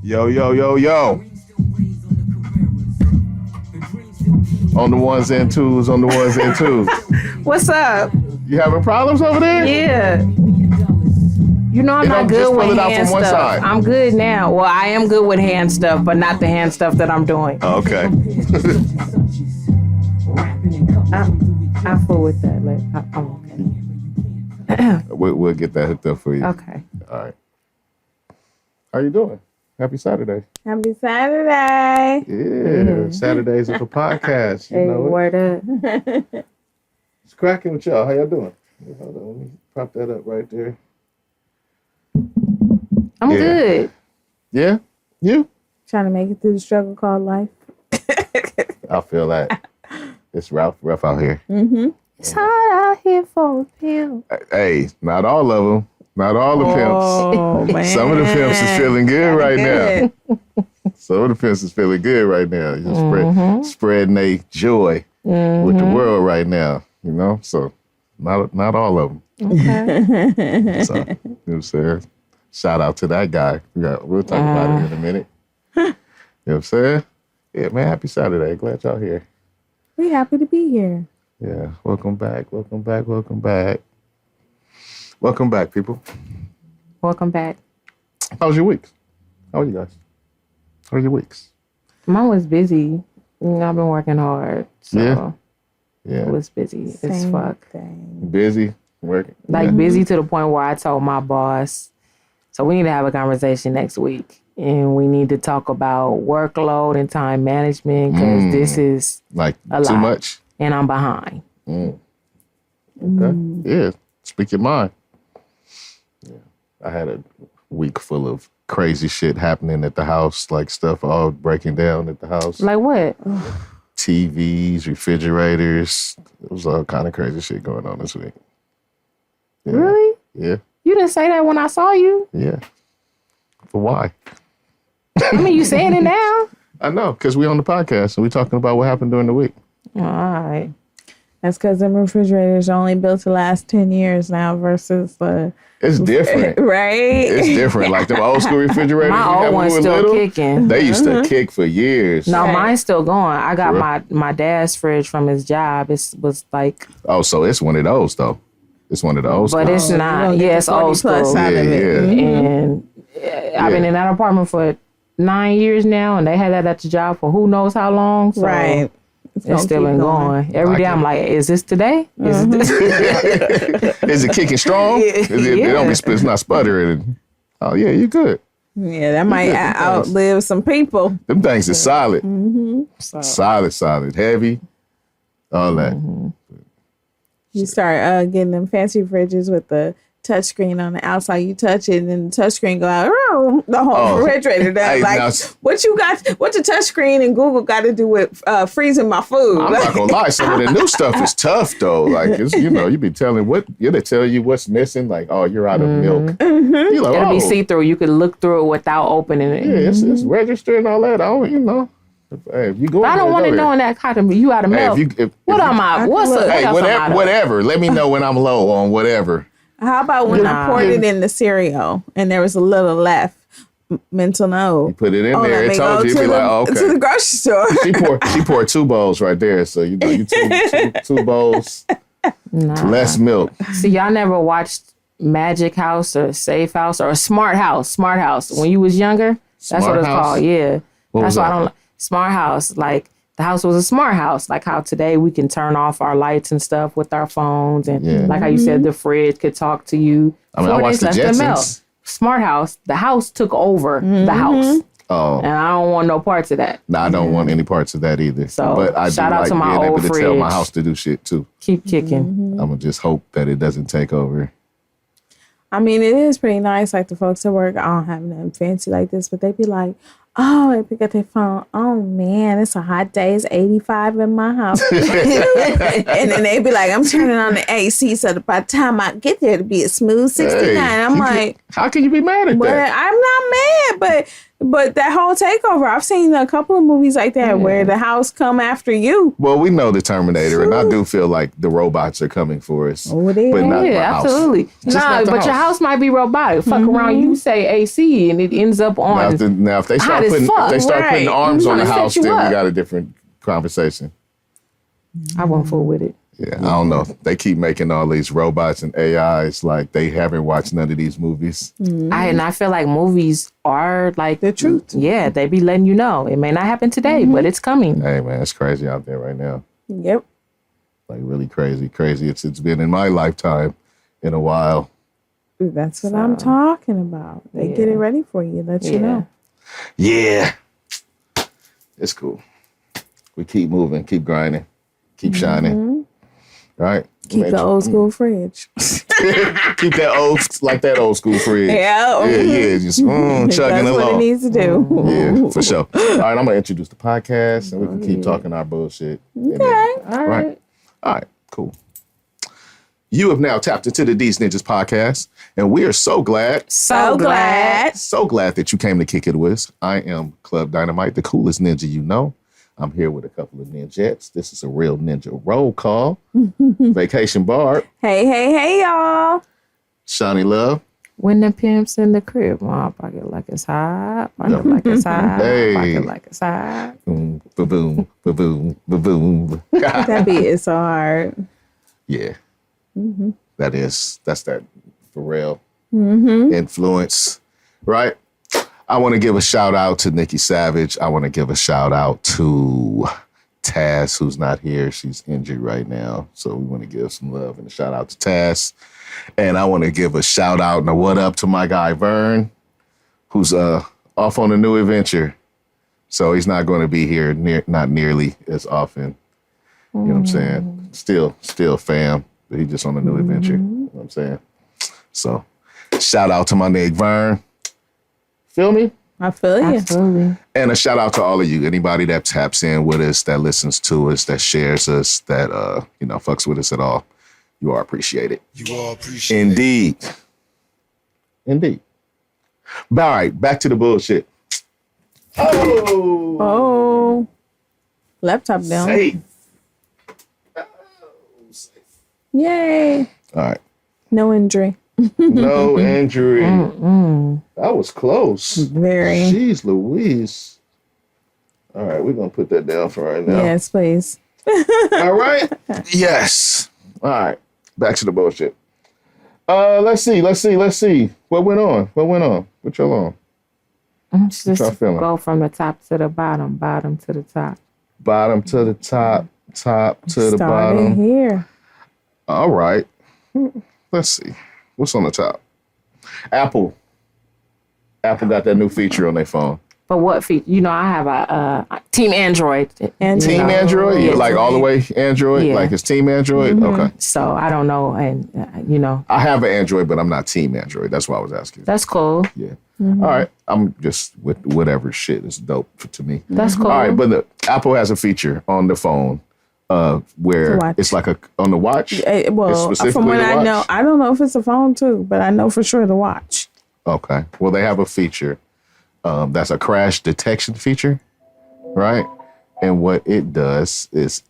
Yo. On the ones and twos. What's up? You having problems over there? Yeah. You know I'm not good with hand stuff. I'm good now. Well, I am good with hand stuff, but not the hand stuff that I'm doing. Oh, okay. I fool with that. Like, I'm okay. We'll get that hooked up for you. Okay. All right. How you doing? Happy Saturday. Happy Saturday. Yeah. Saturdays of a podcast. You know word up. It's cracking with y'all. How y'all doing? Hold on. Let me prop that up right there. I'm good. Yeah? You? Trying to make it through the struggle called life. I feel that. It's rough out here. Mm-hmm. It's hard out here for a pimp. Hey, not all of them. Not all the pimps. Oh, man. Some of the pimps is feeling good right now. Some of the pimps is feeling good right now. Just spreading their joy with the world right now. You know? So, not all of them. Okay. So, you know what I'm saying? Shout out to that guy. We'll talk about it in a minute. You know what I'm saying? Yeah, man, happy Saturday. Glad y'all here. We happy to be here. Yeah, welcome back, people. Welcome back. How was your week? How are you guys? How are your weeks? Mine was busy. I've been working hard. So Yeah. It was busy as fuck. Busy, working. Busy to the point where I told my boss, so we need to have a conversation next week. And we need to talk about workload and time management because this is like a lot. Too much. And I'm behind. Okay. Yeah. Speak your mind. Yeah. I had a week full of crazy shit happening at the house, like stuff all breaking down at the house. Like what? TVs, refrigerators. It was all kind of crazy shit going on this week. Yeah. Really? Yeah. You didn't say that when I saw you. Yeah. But why? I mean, you saying it now. I know, because we on the podcast and we talking about what happened during the week. All right. That's because them refrigerators are only built to last 10 years now versus it's different. Right? It's different. Like them old school refrigerators. My old one's still kicking. They used to kick for years. No, mine's still going. I got my dad's fridge from his job. It was like... Oh, so it's one of those, though. It's one of the old school. But it's not. Yeah, it's old school. Yeah. And I've been in that apartment for 9 years now, and they had that at the job for who knows how long. So right. It's still been going. Every day I'm like, is this today? Is it kicking strong? It's not sputtering. Oh, yeah, you're good. Yeah, that might outlive some people. Them things are solid. Mm-hmm. Solid, heavy, all that. You start getting them fancy fridges with the touch screen on the outside. You touch it, and then the touch screen go out. The whole refrigerator. What the touch screen and Google got to do with freezing my food? I'm not gonna lie. Some of the new stuff is tough though. Like it's, you be telling they tell you what's missing. Like, oh, you're out of milk. You're like, it'll be see through. You could look through it without opening it. Yeah, it's registered and all that. Hey, if you go, I don't want to know in that kind of you out of milk. Whatever. Let me know when I'm low on whatever. How about when I poured it in the cereal and there was a little left? Mental note. You put it in there. It told you. You'd be like, oh, okay. To the grocery store. She poured 2 bowls right there. So you two bowls, less milk. See, y'all never watched Magic House or Safe House or Smart House? Smart House. When you was younger, that's what it's called. Yeah, that's why I don't. Smart House, like. The house was a smart house, like how today we can turn off our lights and stuff with our phones. And like how you said, the fridge could talk to you. I watched the Jetsons. Smart house. The house took over the house. Oh. And I don't want no parts of that. No, I don't want any parts of that either. So but I shout out to my being old able fridge. to tell my house to do shit too. Keep kicking. I'm going to just hope that it doesn't take over. I mean, it is pretty nice. Like the folks at work, I don't have nothing fancy like this, but they be like, oh, they pick up their phone. Oh, man, it's a hot day. It's 85 in my house. And then they be like, I'm turning on the AC so that by the time I get there, it'll be a smooth 69. I'm like, How can you be mad at that? I'm not mad, but that whole takeover, I've seen a couple of movies like that where the house come after you. Well, we know the Terminator, and I do feel like the robots are coming for us. Oh, they but are. not my absolutely. House. Nah, but your house might be robotic. Fuck around, you say AC, and it ends up on. Now if they start putting arms on the house, then we got a different conversation. I won't fool with it. Yeah, I don't know. They keep making all these robots and AIs like they haven't watched none of these movies. I feel like movies are like the truth. Yeah, they be letting you know. It may not happen today, but it's coming. Hey man, it's crazy out there right now. Yep. Like really crazy. It's been in my lifetime in a while. That's what I'm talking about. They get it ready for you, let you know. Yeah. It's cool. We keep moving, keep grinding, keep shining. Right? Keep the old school fridge. Keep that old school fridge. Yeah. Just chugging along. That's what it needs to do. Yeah, for sure. All right, I'm going to introduce the podcast and we can keep talking our bullshit. Okay. All right. All right, cool. You have now tapped into the Deez Ninjas Podcast, and we are so glad that you came to kick it with us. I am Club Dynamite, the coolest ninja you know. I'm here with a couple of ninjettes. This is a real ninja roll call. Vacation Barb. Hey, y'all. Shanni Love. When the pimp's in the crib, my pocket like it's hot. Pocket like it's hot. Hey. Pocket like it's hot. Boom, ba-boom, ba-boom, ba-boom. That beat is so hard. Yeah. That's that Pharrell influence, right? I want to give a shout out to Nikki Savage. I want to give a shout out to Taz, who's not here. She's injured right now. So we want to give some love and a shout out to Taz. And I want to give a shout out and a what up to my guy Vern, who's off on a new adventure. So he's not going to be here not nearly as often. You know what I'm saying? Still fam, but he's just on a new adventure. You know what I'm saying? So shout out to my nigga Vern. Feel me? I feel you. Absolutely. And a shout out to all of you. Anybody that taps in with us, that listens to us, that shares us, that fucks with us at all. You are appreciated. You are appreciated. Indeed. All right, back to the bullshit. Oh. Laptop down. Safe. Yay. All right. No injury. No injury. That was close. Very. Jeez Louise. All right, we're going to put that down for right now. Yes, please. All right? Yes. All right. Back to the bullshit. Let's see. What went on? What y'all on? Just go from the top to the bottom to the top. Bottom to the top to the bottom. Here. All right. Let's see. What's on the top? Apple got that new feature on their phone. But what feature? You know, I have a Team Android. Team Android? Yeah, like all the way Android? Yeah. Like it's Team Android? Okay. So I don't know. And, I have an Android, but I'm not Team Android. That's why I was asking. That's cool. Yeah. All right. I'm just with whatever shit is dope to me. That's cool. All right. But Apple has a feature on the phone where it's like on the watch. Well, from what I know, I don't know if it's a phone too, but I know for sure the watch. Okay. Well, they have a feature that's a crash detection feature, right? And what it does is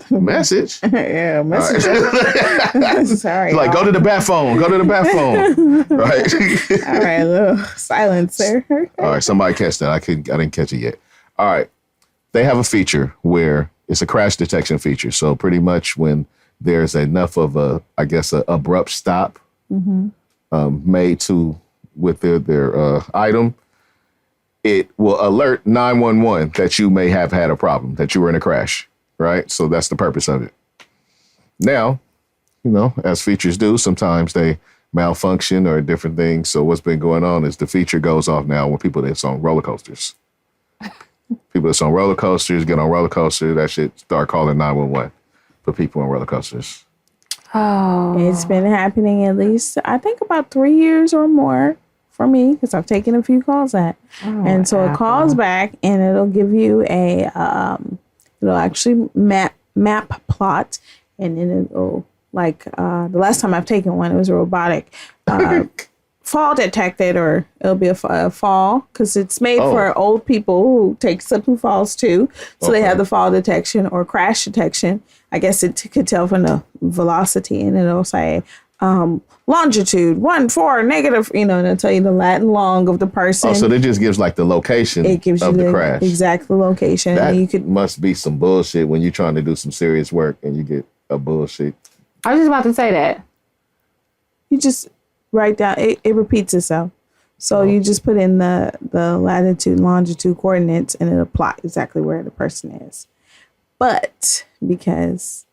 message. Yeah, message. Right. Sorry. Like, go to the bat phone. Right. All right, a little silence there. All right, somebody catch that. I didn't catch it yet. All right. They have a feature where it's a crash detection feature. So pretty much when there's enough of a abrupt stop made with their item, it will alert 911 that you may have had a problem, that you were in a crash, right? So that's the purpose of it. Now, as features do, sometimes they malfunction or different things. So what's been going on is the feature goes off now when people that's on roller coasters. People that's on roller coasters, get on roller coaster, that shit start calling 911 for people on roller coasters. Oh. It's been happening at least, I think, about 3 years or more for me, because I've taken a few calls and so it calls back and it'll give you it'll actually map plot, and then it'll like the last time I've taken one, it was a robotic fall detected, or it'll be a fall because it's made for old people who take slip and falls too. So they have the fall detection or crash detection. I guess it could tell from the velocity, and it'll say longitude 14 negative, and it'll tell you the Latin long of the person. Oh, so it just gives like the location it gives of you the crash. Exact location. That and must be some bullshit when you're trying to do some serious work and you get a bullshit. I was just about to say that. You just write down, it repeats itself. So you just put in the latitude, longitude coordinates, and it'll plot exactly where the person is. But because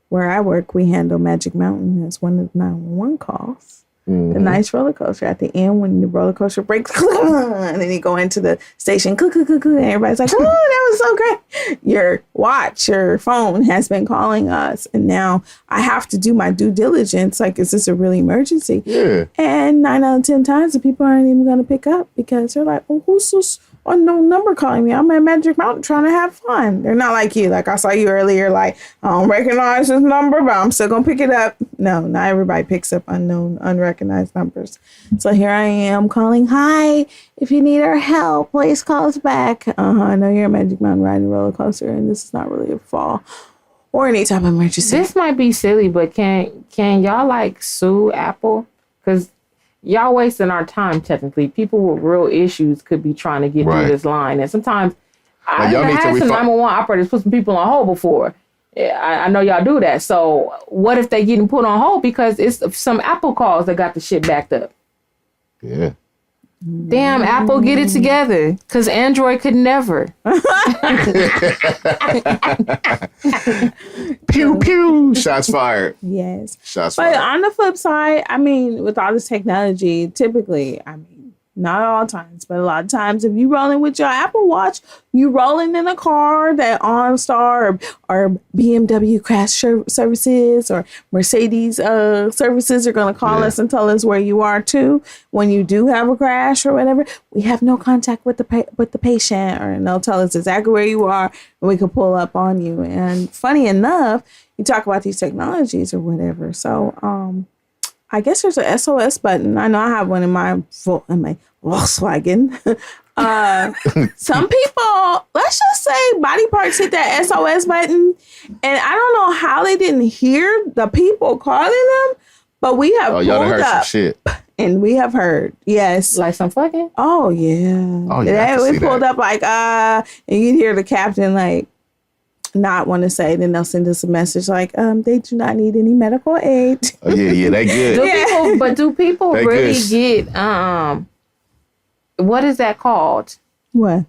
where I work, we handle Magic Mountain as one of the 911 calls. The nice roller coaster at the end, when the roller coaster breaks, and then you go into the station, and everybody's like, "Oh, that was so great!" Your phone has been calling us, and now I have to do my due diligence. Like, is this a real emergency? Yeah. And 9 out of 10 times, the people aren't even going to pick up because they're like, "Oh, who's this unknown number calling me? I'm at Magic Mountain trying to have fun." They're not like you. Like I saw you earlier. Like, I don't recognize this number, but I'm still gonna pick it up. No, not everybody picks up unrecognized numbers. So here I am calling. Hi, if you need our help, please call us back. I know you're at Magic Mountain riding a roller coaster, and this is not really a fall or any type of emergency. This might be silly, but can y'all like sue Apple? Because y'all wasting our time. Technically, people with real issues could be trying to get through this line, and sometimes I had some 911 operators put some people on hold before. I know y'all do that. So what if they getting put on hold because it's some Apple calls that got the shit backed up? Yeah. Damn, Apple, get it together, because Android could never. Pew, pew. Shots fired. Yes. Shots fired. But on the flip side, I mean, with all this technology, typically, not all times, but a lot of times, if you rolling with your Apple Watch, you rolling in a car that OnStar or BMW crash services or Mercedes services are going to call us and tell us where you are too. When you do have a crash or whatever, we have no contact with the patient, and they'll tell us exactly where you are, and we can pull up on you. And funny enough, you talk about these technologies or whatever. So, I guess there's a SOS button. I know I have one in my Volkswagen. Some people, let's just say body parts hit that SOS button, and I don't know how they didn't hear the people calling them, but we have pulled y'all heard up some shit. And we have heard, yes. Like some fucking? Oh, yeah. Oh, yeah, we pulled up like, and you'd hear the captain like, not want to say, then they'll send us a message like, they do not need any medical aid. Oh, yeah, they good. Do people they really good. get, what is that called? What?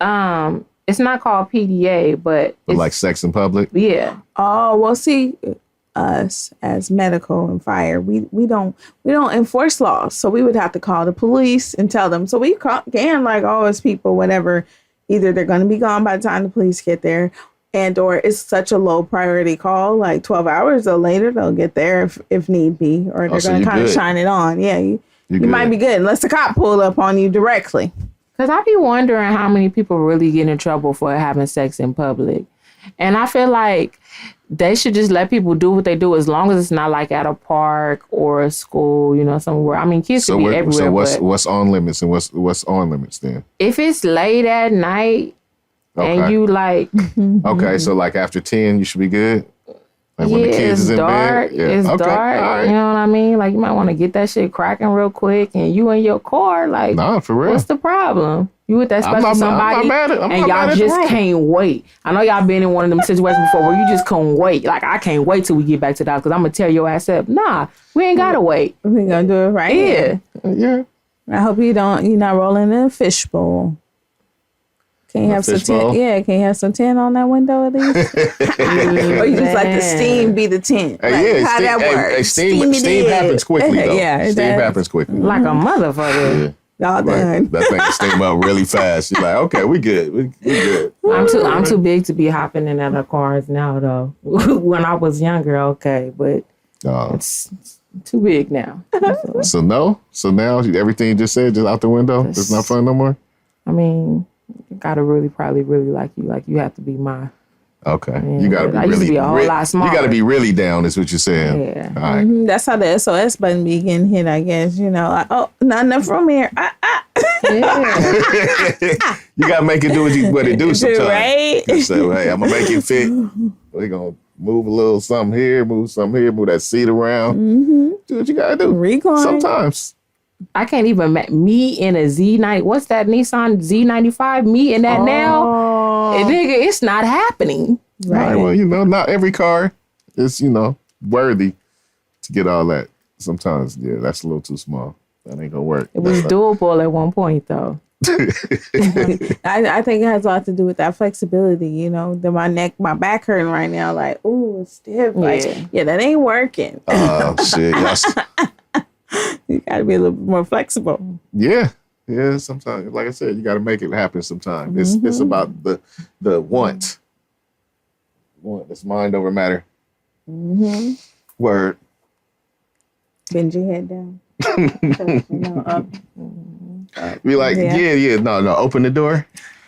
It's not called PDA, but it's like sex in public? Yeah. Oh, well, see, us as medical and fire, we don't enforce laws. So we would have to call the police and tell them. So we can like, it's people, whatever. Either they're going to be gone by the time the police get there, and or it's such a low priority call, like 12 hours or later, they'll get there if need be, or they're going to kind of shine it on. Yeah, you might be good unless the cop pulled up on you directly. Because I be wondering how many people really get in trouble for having sex in public. And I feel like they should just let people do what they do as long as it's not like at a park or a school, somewhere. I mean, kids can be everywhere. So what's on limits and what's on limits then? If it's late at night and you like... Okay, so like after 10, you should be good? Like when the kids is in dark, bed? It's dark. Right. You know what I mean? Like you might want to get that shit cracking real quick, and you in your car, like, nah, for real. What's the problem? You with that special somebody, and y'all just can't wait. I know y'all been in one of them situations before where you just couldn't wait. Like, I can't wait till we get back to the house because I'm going to tear your ass up. Nah, we ain't got to wait. We going to do it right here. Yeah. I hope you're not rolling in a fishbowl. Can you have some tent? Yeah, can you have some tent on that window at least? Or you just like the steam be the tent? Like, how that works? Steam happens quickly though. Yeah, steam happens quickly. Like a motherfucker. Y'all done. That thing steam up really fast. You're like, okay, we good. We good. I'm too big to be hopping in other cars now though. When I was younger, okay, but it's too big now. So now everything you just said just out the window. It's not fun no more. I mean, gotta probably really like you. Like you have to be my Okay, you gotta be really, a whole lot smaller. You gotta be really down, is what you're saying. Yeah, all right. That's how the SOS button be getting hit, I guess. You know, like, oh, not enough room here. Yeah. You gotta make it do what it do sometimes. Right? You say, hey, I'm gonna make it fit. We're gonna move a little something here, move that seat around. Mm-hmm. Do what you gotta do. Recline. Sometimes. I can't even me in a Z90. What's that Nissan Z95? Me in that now, nigga, it's not happening. Right. Well, not every car is worthy to get all that. Sometimes, yeah, that's a little too small. That ain't gonna work. It was doable at one point, though. I think it has a lot to do with that flexibility. My back hurting right now. Like, ooh, it's stiff. Yeah, that ain't working. Oh shit. You gotta be a little more flexible. Yeah. Sometimes, like I said, you gotta make it happen. Sometimes it's about the want. It's mind over matter. Mm-hmm. Word. Bend your head down. Up. Be like, no, open the door.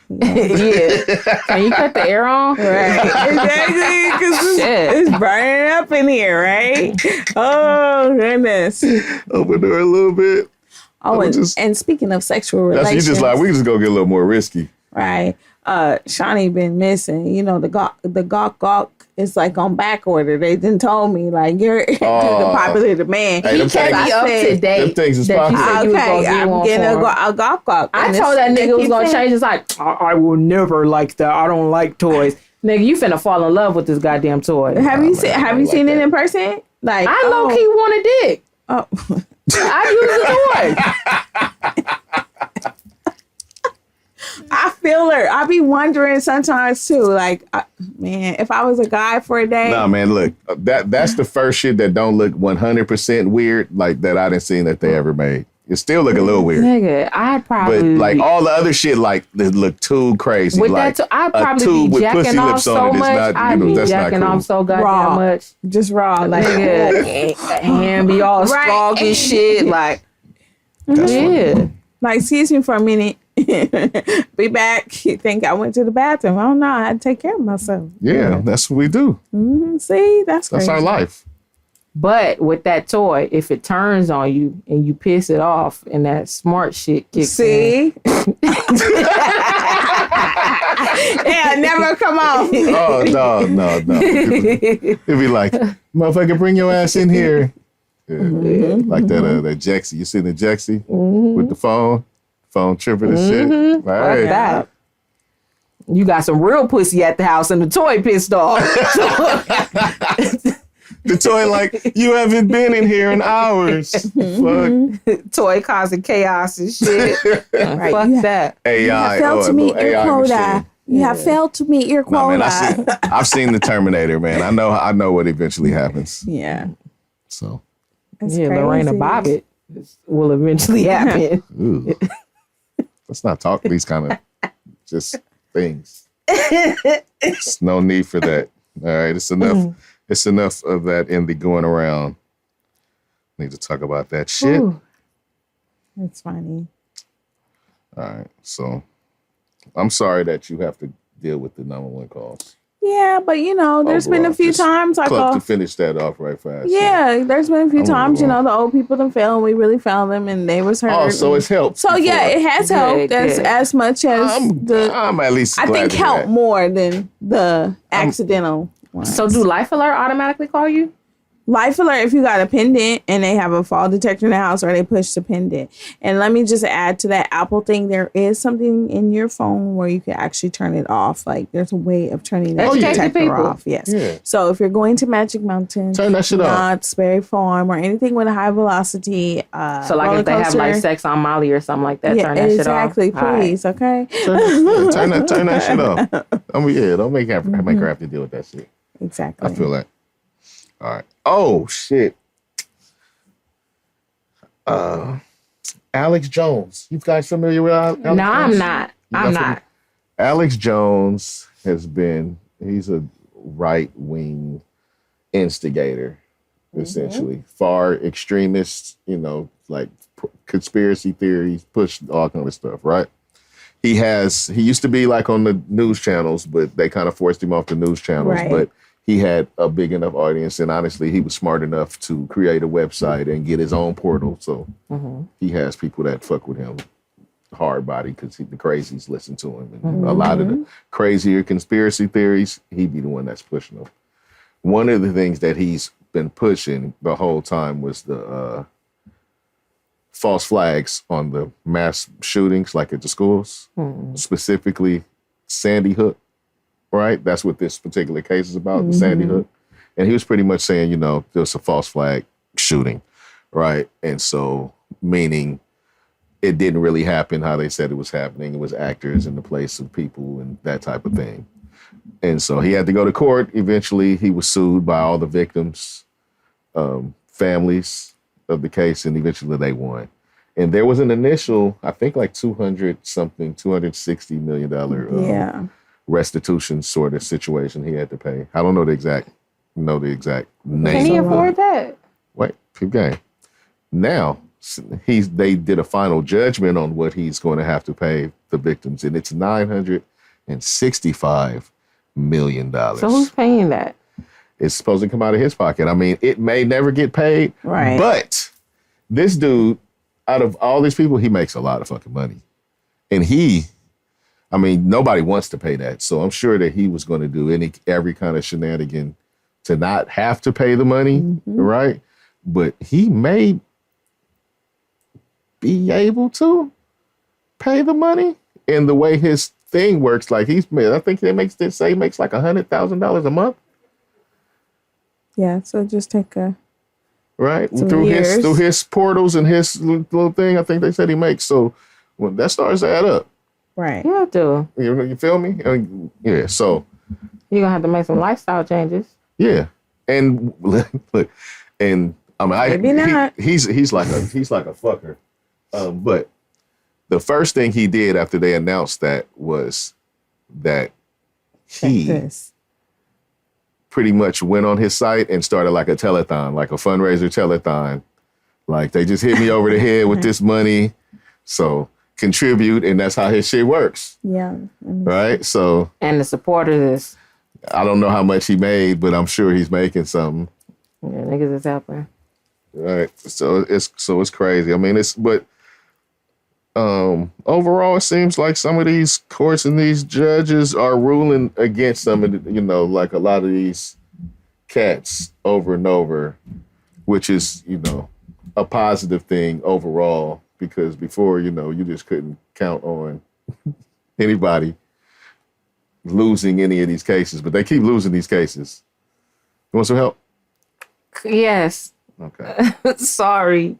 Yeah. Can you cut the air on? Right. Exactly. Because it's burning up in here, right? Oh, goodness. Open the door a little bit. Oh, and speaking of sexual relations. You just like, we just go get a little more risky. Right. Shanni been missing. The gawk is like on back order. They didn't told me like you're the popular demand. He kept me up to date. Them things is popular. Okay, I'm getting a gawk. I told that nigga was gonna change. It's like I will never like that. I don't like toys. Nigga, you finna fall in love with this goddamn toy. Have you seen it in person? Like I low key want a dick. Oh, I use the toy. I feel her. I be wondering sometimes too. Like, man, if I was a guy for a day. Nah, man, look, that's the first shit that don't look 100% weird, like that I didn't see that they ever made. It still look a little weird. Nigga, I'd probably. But like all the other shit, like it look too crazy. With like that, I'd probably be jacking off so much. I'd be jacking off so goddamn much. Just raw, like nigga, hand be all strong and shit. Like, yeah. Like, excuse me for a minute. Be back. You think I went to the bathroom? Oh no, I had to take care of myself. Yeah, that's what we do. Mm-hmm. See, that's crazy. Our life. But with that toy, if it turns on you and you piss it off and that smart shit kicks in. Yeah, never come on. Oh, no. It'd be like, motherfucker, bring your ass in here. Yeah. Mm-hmm. Like that Jexy. You seen the Jexy with the phone tripping and shit? Like that. You got some real pussy at the house and the toy pissed off. The toy like, you haven't been in here in hours. Fuck. Toy causing chaos and shit. Right. Fuck that. AI. You have failed to meet your quota. You have failed to meet your quota. No, man, I've seen the Terminator, man. I know what eventually happens. Yeah. So. That's crazy. Lorena Bobbitt will eventually happen. Ooh. Let's not talk these kind of just things. There's no need for that. All right, it's enough. It's enough of that in the going around. Need to talk about that shit. Ooh. That's funny. All right, so I'm sorry that you have to deal with the 911 calls. Yeah, but there's been a few times like to finish that off right fast. Yeah, there's been a few times, the old people done fell and we really found them and they was hurt. Oh, so it's helped. So before. Yeah, it has helped as much as I'm at least I think helped more than the accidental ones. So do Life Alert automatically call you? Life Alert if you got a pendant and they have a fall detector in the house or they push the pendant. And let me just add to that Apple thing, there is something in your phone where you can actually turn it off. Like there's a way of turning that detector off. Yes. Yeah. So if you're going to Magic Mountain, turn that shit off. Not Sperry Farm or anything with a high velocity so like if they have like sex on Molly or something like that, turn that shit off. Exactly, please, right. Okay? Turn that shit off. Don't make her have to deal with that shit. Exactly. I feel that. All right. Oh, shit. Alex Jones. You guys familiar with Alex Jones? No, I'm not. I'm not. Alex Jones he's a right-wing instigator, essentially. Far extremist, like conspiracy theories, push all kind of stuff, right? he used to be like on the news channels, but they kind of forced him off the news channels. Right. But he had a big enough audience, and honestly, he was smart enough to create a website and get his own portal. So he has people that fuck with him hard body because the crazies listen to him. And a lot of the crazier conspiracy theories, he'd be the one that's pushing them. One of the things that he's been pushing the whole time was the false flags on the mass shootings, like at the schools, specifically Sandy Hook, right? That's what this particular case is about, the Sandy Hook. And he was pretty much saying, there's a false flag shooting, right? And so, meaning it didn't really happen how they said it was happening. It was actors in the place of people and that type of thing. And so he had to go to court. Eventually, he was sued by all the victims, families of the case, and eventually they won. And there was an initial, I think like $260 million restitution sort of situation he had to pay. I don't know the exact name. Can he afford that? Wait, keep going. Now, they did a final judgment on what he's going to have to pay the victims, and it's $965 million. So who's paying that? It's supposed to come out of his pocket. I mean, it may never get paid, right? But this dude, out of all these people, he makes a lot of fucking money. And nobody wants to pay that. So I'm sure that he was going to do every kind of shenanigan to not have to pay the money, right? But he may be able to pay the money. And the way his thing works, like I think they makes like $100,000 a month. Yeah, so just take through his portals and his little thing. I think they said he makes. So when that starts to add up, right? You have to. You feel me? Yeah. So you're gonna have to make some lifestyle changes. Yeah, and look, and maybe not. He's like a fucker. But the first thing he did after they announced that was that he pretty much went on his site and started like a telethon, like a fundraiser telethon. Like, they just hit me over the head with this money, so contribute, and that's how his shit works. Yeah. Right? So. And the supporters. I don't know how much he made, but I'm sure he's making something. Yeah, niggas is out there. Right. So it's crazy. I mean, overall, it seems like some of these courts and these judges are ruling against some of the, like a lot of these cats over and over, which is, a positive thing overall, because before, you just couldn't count on anybody losing any of these cases, but they keep losing these cases. You want some help? Yes. Okay. Sorry.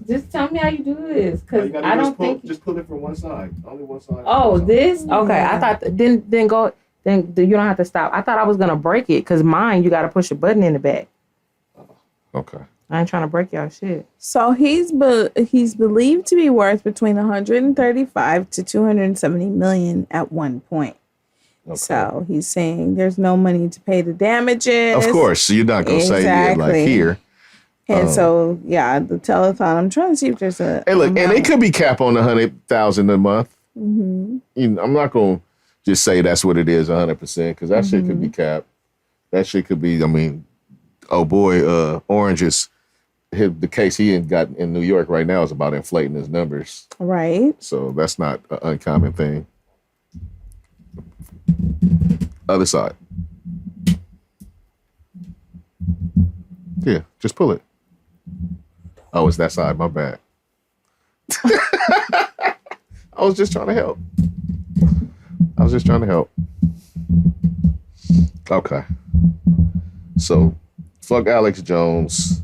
Just tell me how you do this, because I don't think. Just pull it from one side. Only one side. Oh, this? Okay, I thought then you don't have to stop. I thought I was gonna break it, because mine you got to push a button in the back. Okay. I ain't trying to break y'all shit. So he's believed to be worth between 135 to 270 million at one point. Okay. So he's saying there's no money to pay the damages. Of course, so you're not gonna say it like here. And so, the telethon, I'm trying to see if there's a... Hey, look, and it could be cap on 100,000 a month. Mm-hmm. I'm not going to just say that's what it is 100%, because that shit could be capped. That shit could be, Orange's, the case he got in New York right now is about inflating his numbers. Right. So that's not an uncommon thing. Other side. Yeah, just pull it. Oh, it's that side. My bad. I was just trying to help. Okay. So, fuck Alex Jones.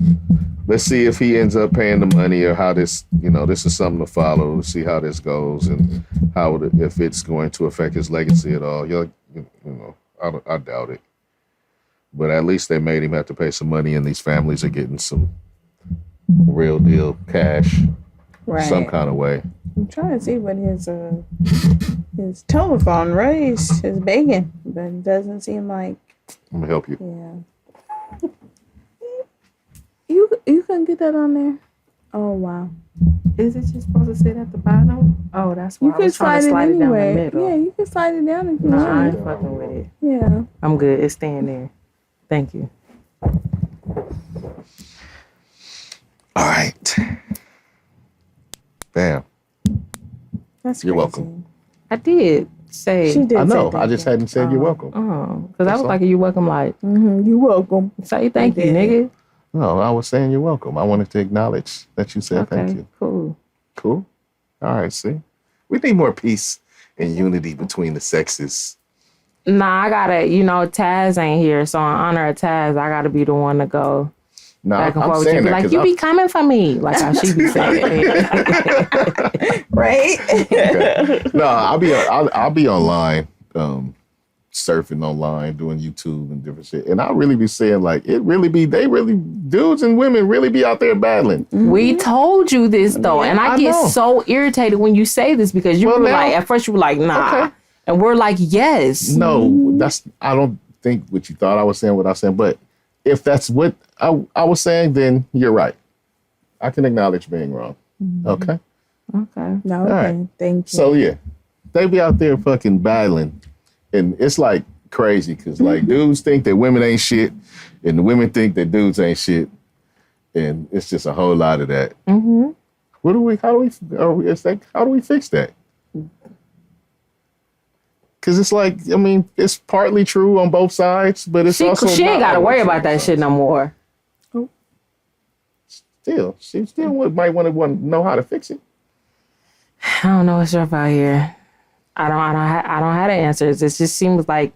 Let's see if he ends up paying the money, or how this, this is something to follow. Let's see how this goes, and if it's going to affect his legacy at all. I doubt it. But at least they made him have to pay some money, and these families are getting some real deal cash, some kind of way. I'm trying to see what his telephone raised, his bacon, but it doesn't seem like. I'm gonna help you. Yeah. You can get that on there. Oh wow. Is it just supposed to sit at the bottom? Oh, that's why you I was trying to slide it down the middle. Yeah, you can slide it down if you want. want. I ain't fucking with it. Yeah. I'm good. It's staying there. Thank you. All right. Bam. That's You're crazy. welcome. I did say. She did. I know. I just hadn't said you're welcome. Oh, because I was like, you're welcome, like. You're welcome. Say thank you, nigga. No, I was saying you're welcome. I wanted to acknowledge that you said thank you. Cool. Cool. All right, see? We need more peace and unity between the sexes. Nah, I gotta, Taz ain't here, so in honor of Taz, I gotta be the one to go back and forth with you. Be like, you be coming for me, like how she be saying. Right? Okay. No, I'll be online, surfing online, doing YouTube and different shit. And I'll really be saying, like, dudes and women really be out there battling. We told you this, though. And I get so irritated when you say this because at first you were like, nah. Okay. And we're like, yes. No, I don't think what you thought I was saying, what I was saying. But if that's what I was saying, then you're right. I can acknowledge being wrong. Okay? Okay. No, okay. Right. Thank you. So, yeah, they be out there fucking battling. And it's like crazy because like dudes think that women ain't shit and the women think that dudes ain't shit. And it's just a whole lot of that. Mm-hmm. How do we fix that? Because it's like, I mean, it's partly true on both sides, but it's also she ain't got to worry about that shit no more. She still might want to know how to fix it. I don't know what's up out here. I don't have the answers. It just seems like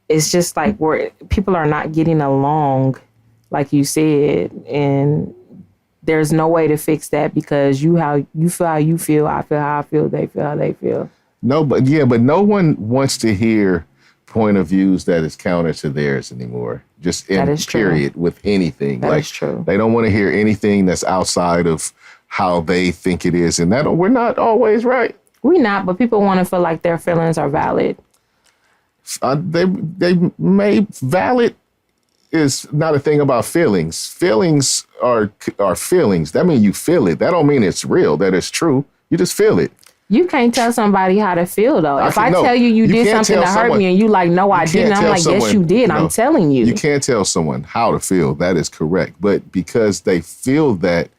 it's just like where people are not getting along, like you said, and there's no way to fix that because you feel how you feel, I feel how I feel, they feel how they feel. No, but no one wants to hear point of views that is counter to theirs anymore. Just in period with anything. That is true. They don't want to hear anything that's outside of how they think it is, and that we're not always right. We not, but people want to feel like their feelings are valid. Valid is not a thing about feelings. Feelings are feelings. That means you feel it. That don't mean it's real, that it's true. You just feel it. You can't tell somebody how to feel, though. If I tell you did something to hurt me and you like, no, I didn't. I'm like, yes, you did. I'm telling you. You can't tell someone how to feel. That is correct. But because they feel that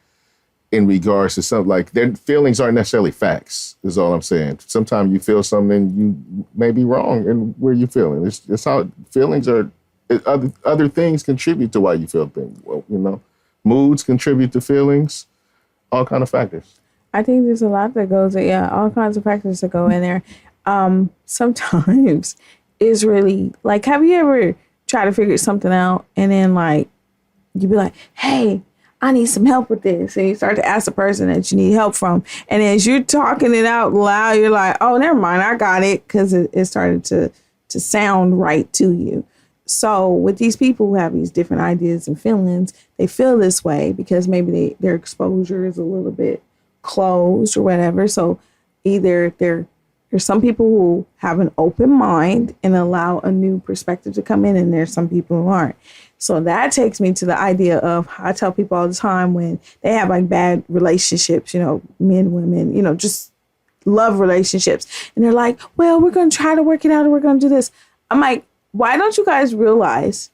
in regards to something, like their feelings aren't necessarily facts, is all I'm saying. Sometimes you feel something, you may be wrong in where you're feeling. It's how feelings are. Other things contribute to why you feel things. Well, moods contribute to feelings, all kind of factors. I think there's a lot that goes, all kinds of factors that go in there. Sometimes it's really like, have you ever tried to figure something out and then like, you be like, hey, I need some help with this. And you start to ask the person that you need help from. And as you're talking it out loud, you're like, oh, never mind, I got it. Because it started to sound right to you. So with these people who have these different ideas and feelings, they feel this way because maybe their exposure is a little bit closed or whatever. So either there's some people who have an open mind and allow a new perspective to come in, and there's some people who aren't. So that takes me to the idea of, I tell people all the time when they have like bad relationships, men, women, just love relationships. And they're like, well, we're going to try to work it out and we're going to do this. I'm like, why don't you guys realize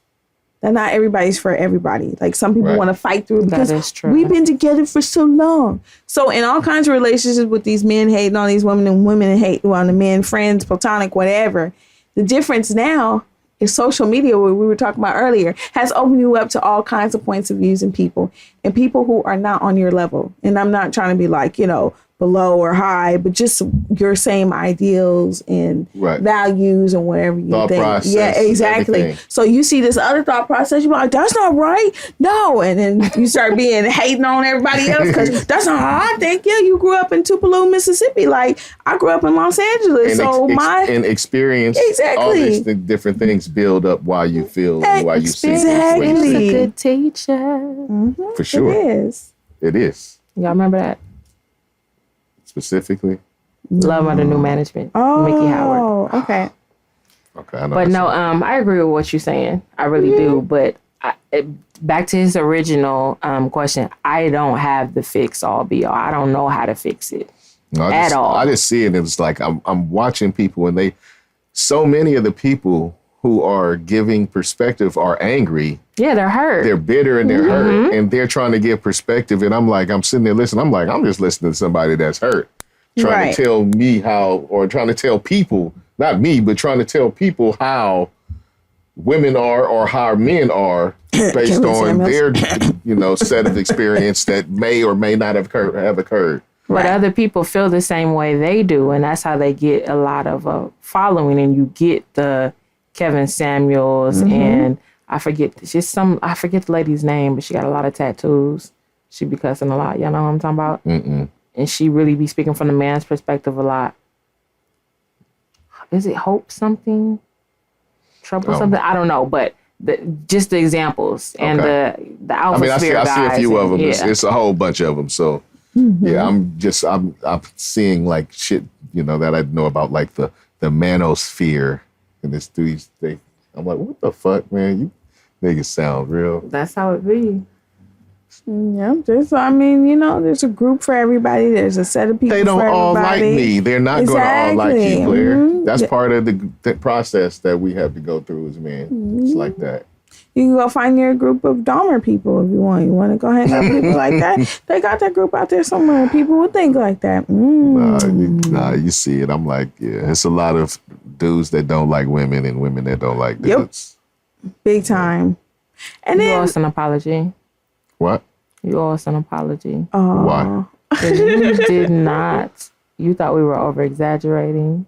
that not everybody's for everybody? Like some people want to fight through it because we've been together for so long. So in all kinds of relationships with these men hating on these women and women hating on the men, friends, platonic, whatever, the difference now is social media, what we were talking about earlier, has opened you up to all kinds of points of views and people who are not on your level. And I'm not trying to be like, below or high, but just your same ideals and values and whatever you thought think. Process, yeah, exactly. So you see this other thought process, you're like, that's not right. No. And then you start hating on everybody else because that's not how I think. Yeah, you grew up in Tupelo, Mississippi. Like I grew up in Los Angeles. And experience all these different things build up why you feel and why you see. Exactly. It's a good teacher. Mm-hmm. For sure. It is. Y'all remember that? Specifically? Love Under New Management. Mickey Howard. Okay. Okay. I know but no, I agree with what you're saying. I really do. But back to his original question, I don't have the fix all be all. I don't know how to fix it at all. I just see it. It's like I'm watching people, and so many of the people who are giving perspective are angry. Yeah, they're hurt. They're bitter and they're hurt, and they're trying to give perspective. And I'm sitting there listening. I'm just listening to somebody that's hurt, trying to tell me how, or trying to tell people, not me, but trying to tell people how women are or how men are based on their, set of experience that may or may not have occurred. But other people feel the same way they do, and that's how they get a lot of following. And you get the Kevin Samuels and I forget the lady's name, but she got a lot of tattoos. She be cussing a lot. Y'all know what I'm talking about? Mm-mm. And she really be speaking from the man's perspective a lot. Is it Hope something? Trouble something? I don't know, but just the exampers and the alpha sphere guys. I see a few of them. Yeah. It's a whole bunch of them. So yeah, I'm seeing like shit, that I know about, like the manosphere and this thing. I'm like, what the fuck, man? You niggas sound real. That's how it be. Yeah, there's a group for everybody. There's a set of people. They don't for all like me. They're not going to all like you, Blair. Mm-hmm. That's part of the process that we have to go through as men. Mm-hmm. It's like that. You can go find your group of Dahmer people if you want. You want to go hang out with people like that? They got that group out there somewhere. People would think like that. Nah, you see it. I'm like, yeah, it's a lot of dudes that don't like women and women that don't like dudes. Yep. Big time. And you owe us an apology. What? You owe us an apology. Why? Because you did not. You thought we were over exaggerating.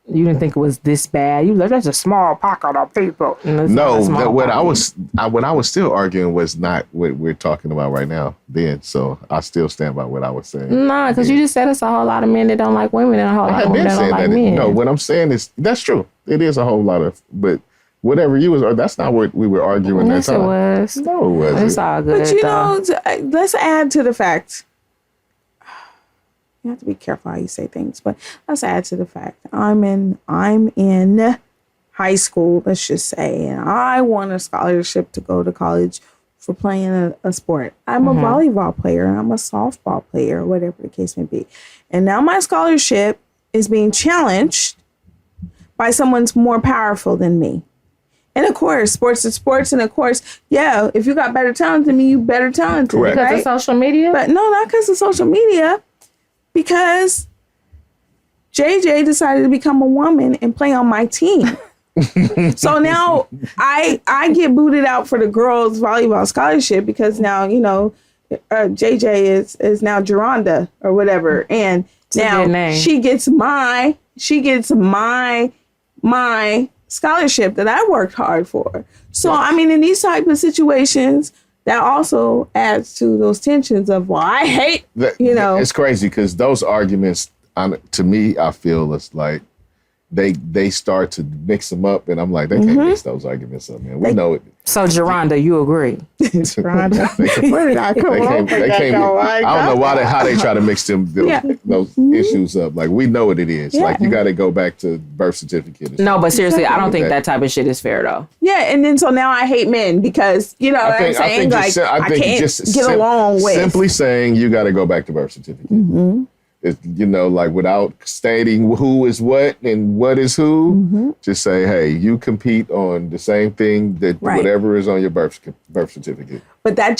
You didn't think it was this bad. You like, that's a small pocket of people. No, what I was still arguing was not what we're talking about right now. Then, so I still stand by what I was saying. Nah, because you just said it's a whole lot of men that don't like women and a whole lot of women that don't like men. No, what I'm saying is that's true. It is a whole lot of, but whatever you was, that's not what we were arguing that time. Yes, it was. No, it wasn't. It's all good. But let's add to the fact. You have to be careful how you say things, but let's add to the fact. I'm in high school, let's just say, and I won a scholarship to go to college for playing a sport. I'm a volleyball player, I'm a softball player, whatever the case may be. And now my scholarship is being challenged by someone more powerful than me. And of course, sports is sports. And of course, yeah, if you got better talent than me, you better talented. Correct. Because of social media? But no, not because of social media. Because JJ decided to become a woman and play on my team. So now I get booted out for the girls' volleyball scholarship because now, JJ is now Geronda or whatever. And now she gets my scholarship that I worked hard for. So, I mean, in these type of situations, that also adds to those tensions of, well, I hate, It's crazy because those arguments, to me, I feel it's like they start to mix them up, and I'm like, they can't mix those arguments up, man. We know it. So, Geronda, you agree? Geronda. Where did I come up? I don't know how they try to mix those issues up. Like, we know what it is. Yeah. Like, you got to go back to birth certificate. No, but seriously, I don't think that type of shit is fair, though. Yeah, and then so now I hate men because, what I'm saying? I can't get along with. Simply saying you got to go back to birth certificate. Mm-hmm. It's, like without stating who is what and what is who, just say, hey, you compete on the same thing that whatever is on your birth certificate. But that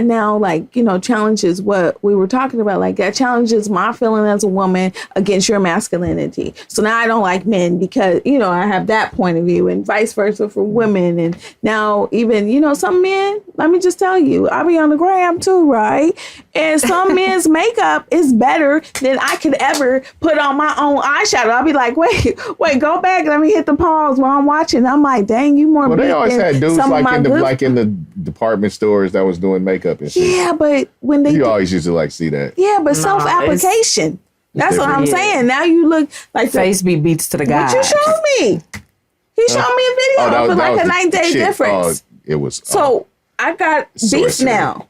now challenges what we were talking about. Like that challenges my feeling as a woman against your masculinity. So now I don't like men because, I have that point of view and vice versa for women. And now even, some men, let me just tell you, I be on the gram too, right? And some men's makeup is better than I could ever put on my own eyeshadow. I'll be like, wait, go back. Let me hit the pause while I'm watching. I'm like, dang, you more. Well, they always had dudes like in the department stores that was doing makeup and shit. Yeah, but when they always used to see that. Yeah, but self-application. That's what I'm saying. Now you look like face beats to the guy. What you showed me? He showed me a video of like a 9-day difference. It was so I got beef now.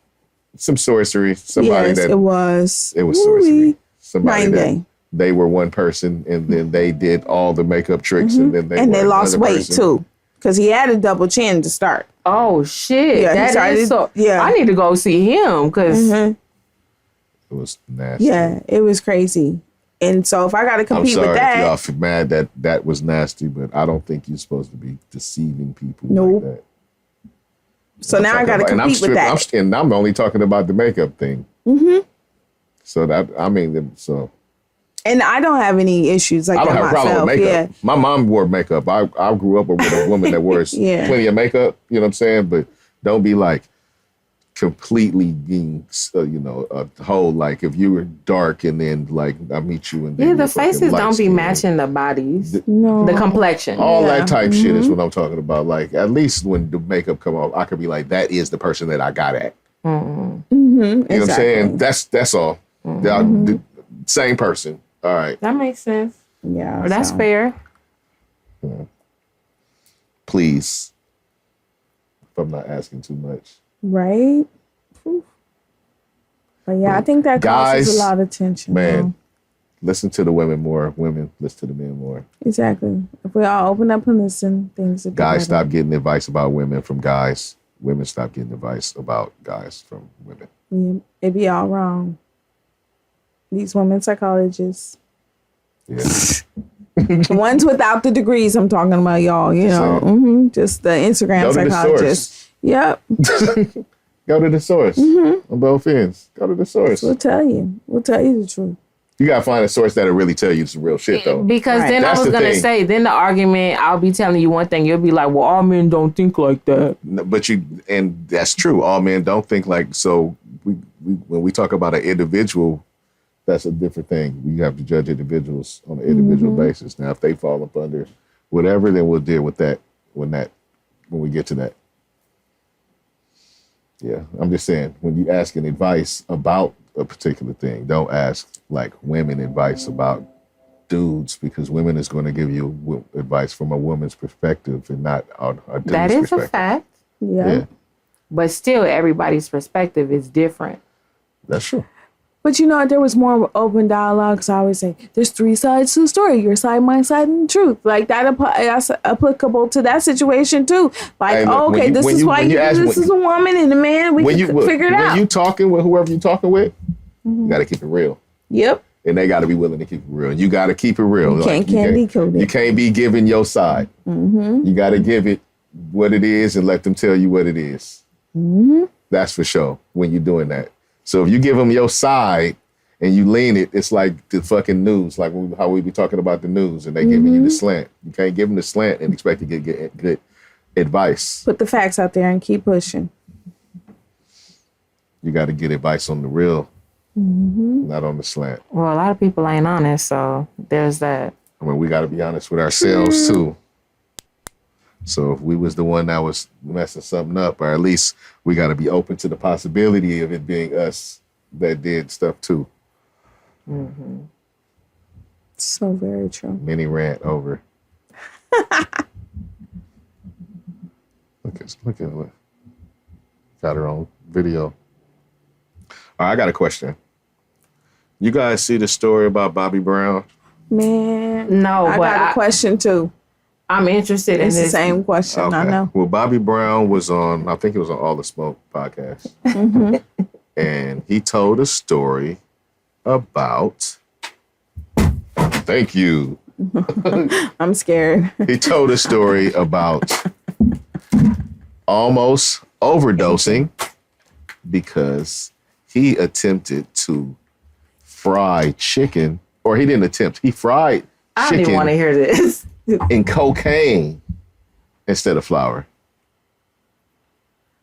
Some sorcery. Somebody it was sorcery. Somebody 9 day. They were one person and then they did all the makeup tricks and then they lost weight too. Because he had a double chin to start. Oh, shit. Yeah, that is so... Yeah. I need to go see him, because... It was nasty. Yeah, it was crazy. And so if I got to compete with that... I'm sorry if y'all mad that was nasty, but I don't think you're supposed to be deceiving people like that. So now I got to compete with that. And I'm only talking about the makeup thing. Mm-hmm. So And I don't have any issues like that myself. I don't have a problem with makeup. Yeah. My mom wore makeup. I grew up with a woman that wears plenty of makeup. You know what I'm saying? But don't be like completely being, a whole, like if you were dark and then like I meet you and then the faces don't be matching the bodies. The complexion. All that type shit is what I'm talking about. Like at least when the makeup come off, I could be like, that is the person that I got at. Mm-hmm. You know what I'm saying? That's all. The same person. All right. That makes sense. Yeah. That's fair. Yeah. Please. If I'm not asking too much. Right? But yeah, I think that causes a lot of tension. Man, listen to the women more. Women, listen to the men more. Exactly. If we all open up and listen, things would be Guys, better. stop getting advice about women from guys. Women, stop getting advice about guys from women. Yeah, it be all wrong. These women psychologists. Yeah. The ones without the degrees I'm talking about, y'all. You know, just the Instagram psychologists. Yep. Go to the source. On both ends. Go to the source. We'll tell you. We'll tell you the truth. You gotta find a source that'll really tell you some real shit, though. Because then I was gonna say, then the argument, I'll be telling you one thing, you'll be like, well, all men don't think like that. No, and that's true. All men don't think like. So when we talk about an individual, that's a different thing. We have to judge individuals on an individual basis. Now, if they fall up under whatever, then we'll deal with that when we get to that. Yeah, I'm just saying, when you asking advice about a particular thing, don't ask like women advice about dudes, because women is going to give you advice from a woman's perspective and not a dude's perspective. That is a fact. Yeah. But still, everybody's perspective is different. That's true. But you know, there was more open dialogue, because I always say, there's 3 sides to the story. Your side, my side, and the truth. Like, that's applicable to that situation, too. Like, this is why you do this as a woman and a man. We can figure it out. When you talking with whoever you're talking with, you got to keep it real. Yep. And they got to be willing to keep it real. You got to keep it real. You can't be coded. You can't be giving your side. You got to give it what it is and let them tell you what it is. That's for sure when you're doing that. So if you give them your side and you lean it, it's like the fucking news, like how we be talking about the news and they giving you the slant. You can't give them the slant and expect to get good advice. Put the facts out there and keep pushing. You got to get advice on the real, not on the slant. Well, a lot of people ain't honest, so there's that. I mean, we got to be honest with ourselves too. So if we was the one that was messing something up, or at least we got to be open to the possibility of it being us that did stuff too. So very true. Mini rant over. Look at what. Got her own video. All right, I got a question. You guys see the story about Bobby Brown? Man, no, I got a question too. I'm interested in this. It's the same question. Okay. I know. Well, Bobby Brown was on, I think it was on All the Smoke podcast. And he told a story about, thank you. I'm scared. He told a story about almost overdosing because he attempted to fry chicken, or he didn't attempt, he fried chicken. I don't even want to hear this. In cocaine instead of flour.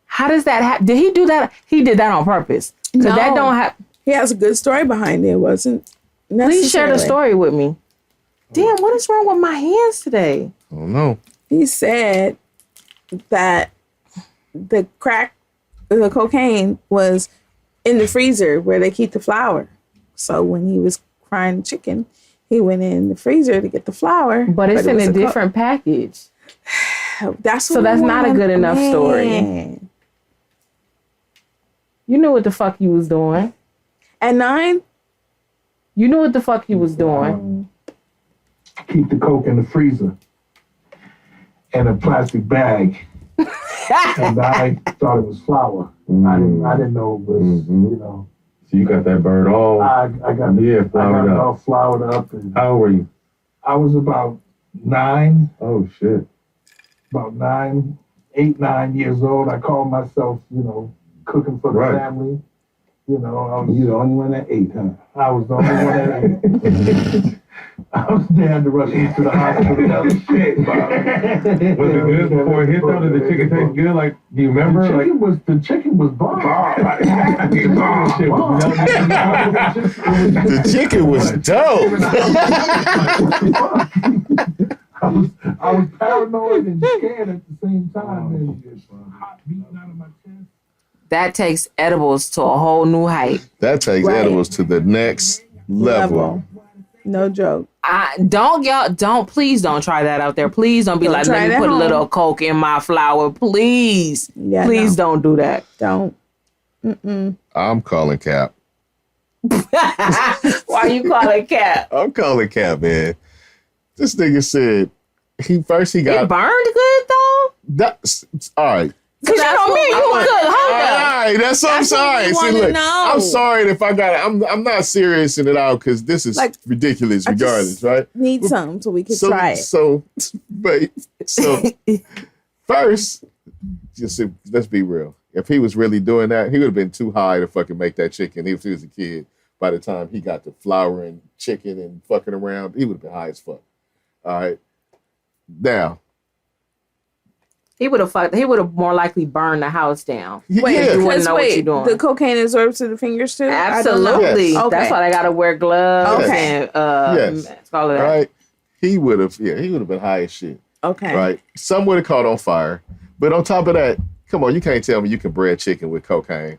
How does that happen? Did he do that? He did that on purpose. No. That don't have. He has a good story behind it. It wasn't necessarily. Please share the story with me. Damn, what is wrong with my hands today? I don't know. He said that the cocaine was in the freezer where they keep the flour. So when he was frying chicken, he went in the freezer to get the flour. But it's in a different package. That's not a good enough story. You knew what the fuck you was doing. At 9? You knew what the fuck you was doing. Keep the coke in the freezer. in a plastic bag. And I thought it was flour. I didn't know it was, you know. So you got that bird all... I got it all floured up. And how old were you? I was about 9. Oh, shit. About 8, 9 years old. I called myself, you know, cooking for the family. You know, you the only one that ate, huh? I was the only one that ate. I was there to rush me to the hospital. That was shit, Bob. Was it good before it hit though? Did the chicken taste good? Like, do you remember? The chicken was bomb. The chicken was dope. I was paranoid and scared at the same time. And hot beating out of my chest. That takes edibles to a whole new height. That takes edibles to the next level. No joke. Please don't try that out there. Please don't be like, let me put a little Coke in my flour. Please. Please don't do that. Don't. I'm calling Cap. Why you calling Cap? I'm calling Cap, man. This nigga said he got... It burned good though? That's all right. Because you know me, you good. Hold up. All right, that's what I'm sorry. See, look, I'm sorry if I got it. I'm not serious in it out because this is ridiculous regardless, right? Need some so we can try it. So first, let's be real. If he was really doing that, he would have been too high to fucking make that chicken. If he was a kid, by the time he got to flour and chicken and fucking around, he would have been high as fuck. All right. Now, he would have more likely burned the house down. Wait, you wouldn't know what you're doing. The cocaine absorbs to the fingers too? Absolutely. Yes. That's why they gotta wear gloves and all of that. Right. He would have been high as shit. Okay. Right. Some would have caught on fire. But on top of that, come on, you can't tell me you can bread chicken with cocaine.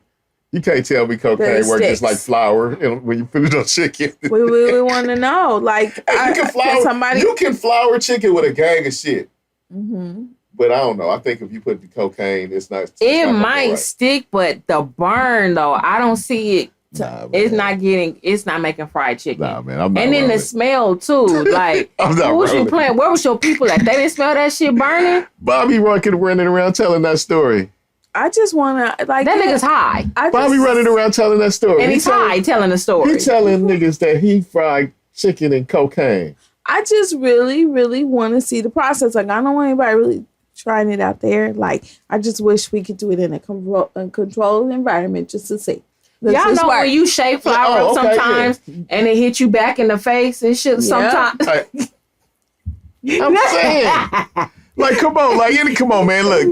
You can't tell me cocaine works just like flour when you put it on chicken. we want to know. Like, you can flour chicken with a gang of shit. Mm-hmm. But I don't know. I think if you put the cocaine, it's not. It might stick, but the burn though, I don't see it. It's not making fried chicken. Nah, man, I'm not. And then the smell too. Like, who was you playing? Where was your people at? They didn't smell that shit burning. Bobby running around telling that story. I just want to that nigga's high. Bobby running around telling that story. And he's high telling the story. He's telling niggas that he fried chicken and cocaine. I just really, really want to see the process. Like, I don't want anybody really trying it out there. Like, I just wish we could do it in a controlled environment just to see. Y'all know when you shake flour up sometimes and it hit you back in the face and shit sometimes. I'm saying. Like, come on, man. Look,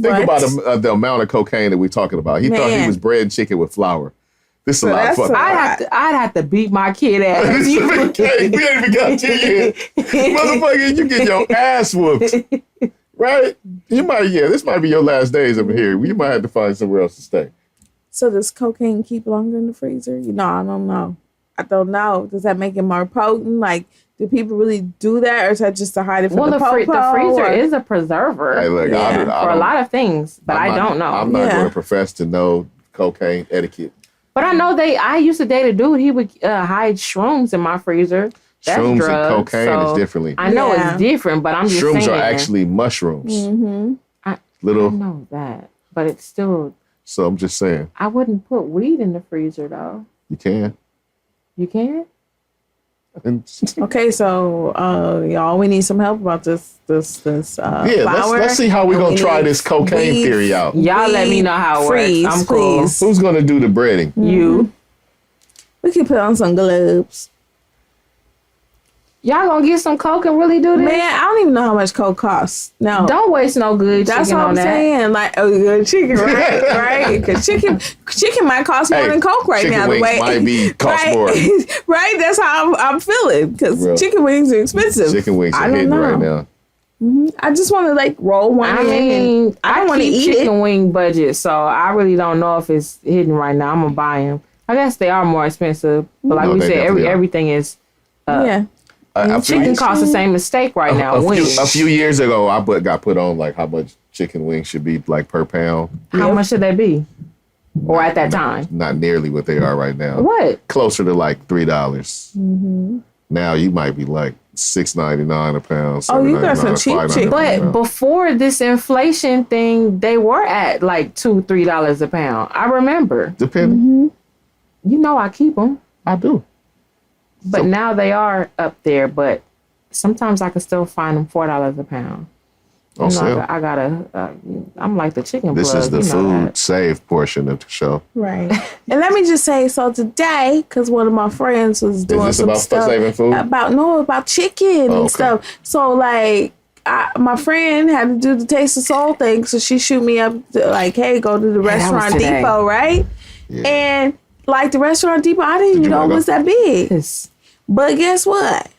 think about the amount of cocaine that we're talking about. He thought he was bread and chicken with flour. This is a lot of fucking. I'd have to beat my kid ass. We ain't even got 10 years. Motherfucker, you get your ass whooped. Right? This might be your last days over here. You might have to find somewhere else to stay. So does cocaine keep longer in the freezer? I don't know. I don't know. Does that make it more potent? Like, do people really do that, or is that just to hide it from the popo? The freezer is a preserver for a lot of things, but I don't know. I'm not going to profess to know cocaine etiquette. But I know I used to date a dude. He would hide shrooms in my freezer. That's shrooms drugs, and cocaine is differently. I know it's different, but I'm just saying. Shrooms are actually mushrooms. Mm-hmm. I know that, but it's still. So I'm just saying. I wouldn't put weed in the freezer though. You can. You can? Okay, so y'all, we need some help about this flour. Let's see how we're gonna try this cocaine theory out. Y'all let me know how it works. I'm cool. Who's gonna do the breading? You. We can put on some gloves. Y'all gonna get some Coke and really do this? Man, I don't even know how much Coke costs. No. Don't waste no good chicken on that. That's what I'm saying. Like, good chicken, right? Right? Because chicken might cost more than Coke right now. The way might cost more. Right? That's how I'm feeling. Because chicken wings are expensive. Chicken wings are hitting right now. Mm-hmm. I just want to roll one in. I don't want to eat chicken wing budget, so I really don't know if it's hidden right now. I'm gonna buy them. I guess they are more expensive, but like we said, everything is. Chicken costs the same as steak right now. A few years ago, I got put on how much chicken wings should be per pound. How much should they be? Or at that time? Not nearly what they are right now. What? Closer to $3. Mm-hmm. Now you might be $6 $6.99 a pound. Oh, you got some cheap chicken. But before this inflation thing, they were at like $2-3 a pound. I remember. Depending. Mm-hmm. You know I keep them. I do. But now they are up there, but sometimes I can still find them $4 a pound. On sale. I gotta, I'm like the chicken This plug, is the food save portion of the show. Right. And let me just say, so today, because one of my friends was doing some stuff saving food? about chicken and stuff. So like, my friend had to do the Taste of Soul thing, so she shoot me up to, like, hey, go to the Restaurant Depot, right? Yeah. And like the Restaurant Depot, I didn't even know it was that big. Yes. But guess what?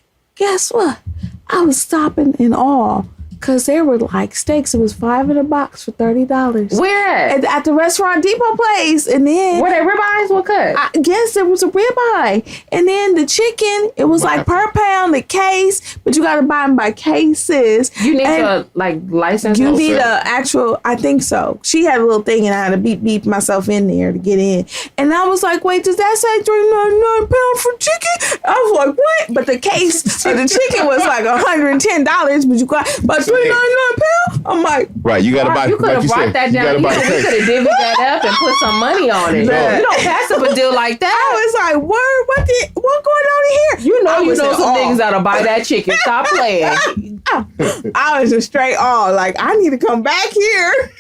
I was stopping in awe. Because there were like steaks. It was $5 in a box for $30. Where at the Restaurant Depot place. And then were they ribeyes? What cut? I guess there was a ribeye. And then the chicken, it was like per pound, the case. But you got to buy them by cases. You need to like license. You need a actual, I think so. She had a little thing and I had to beep myself in there to get in. And I was like, wait, does that say $3.99 pound for chicken? I was like, what? But the case of the chicken was like $110. But you got $3.99 pound. I'm like, right. You got to buy. You could have brought that down. You could have divvied that up and put some money on it. No. You don't pass up a deal like that. I was like, word, what going on in here? You know some niggas that'll buy that chicken. Stop playing. I was just straight on. Like, I need to come back here.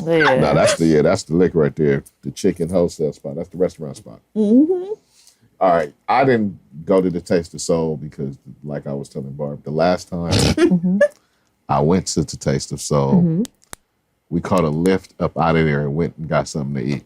Yeah. No, that's the lick right there. The chicken wholesale spot. That's the restaurant spot. Mm-hmm. All right. I didn't go to the Taste of Soul because, like I was telling Barb, the last time I went to the Taste of Soul, we caught a lift up out of there and went and got something to eat.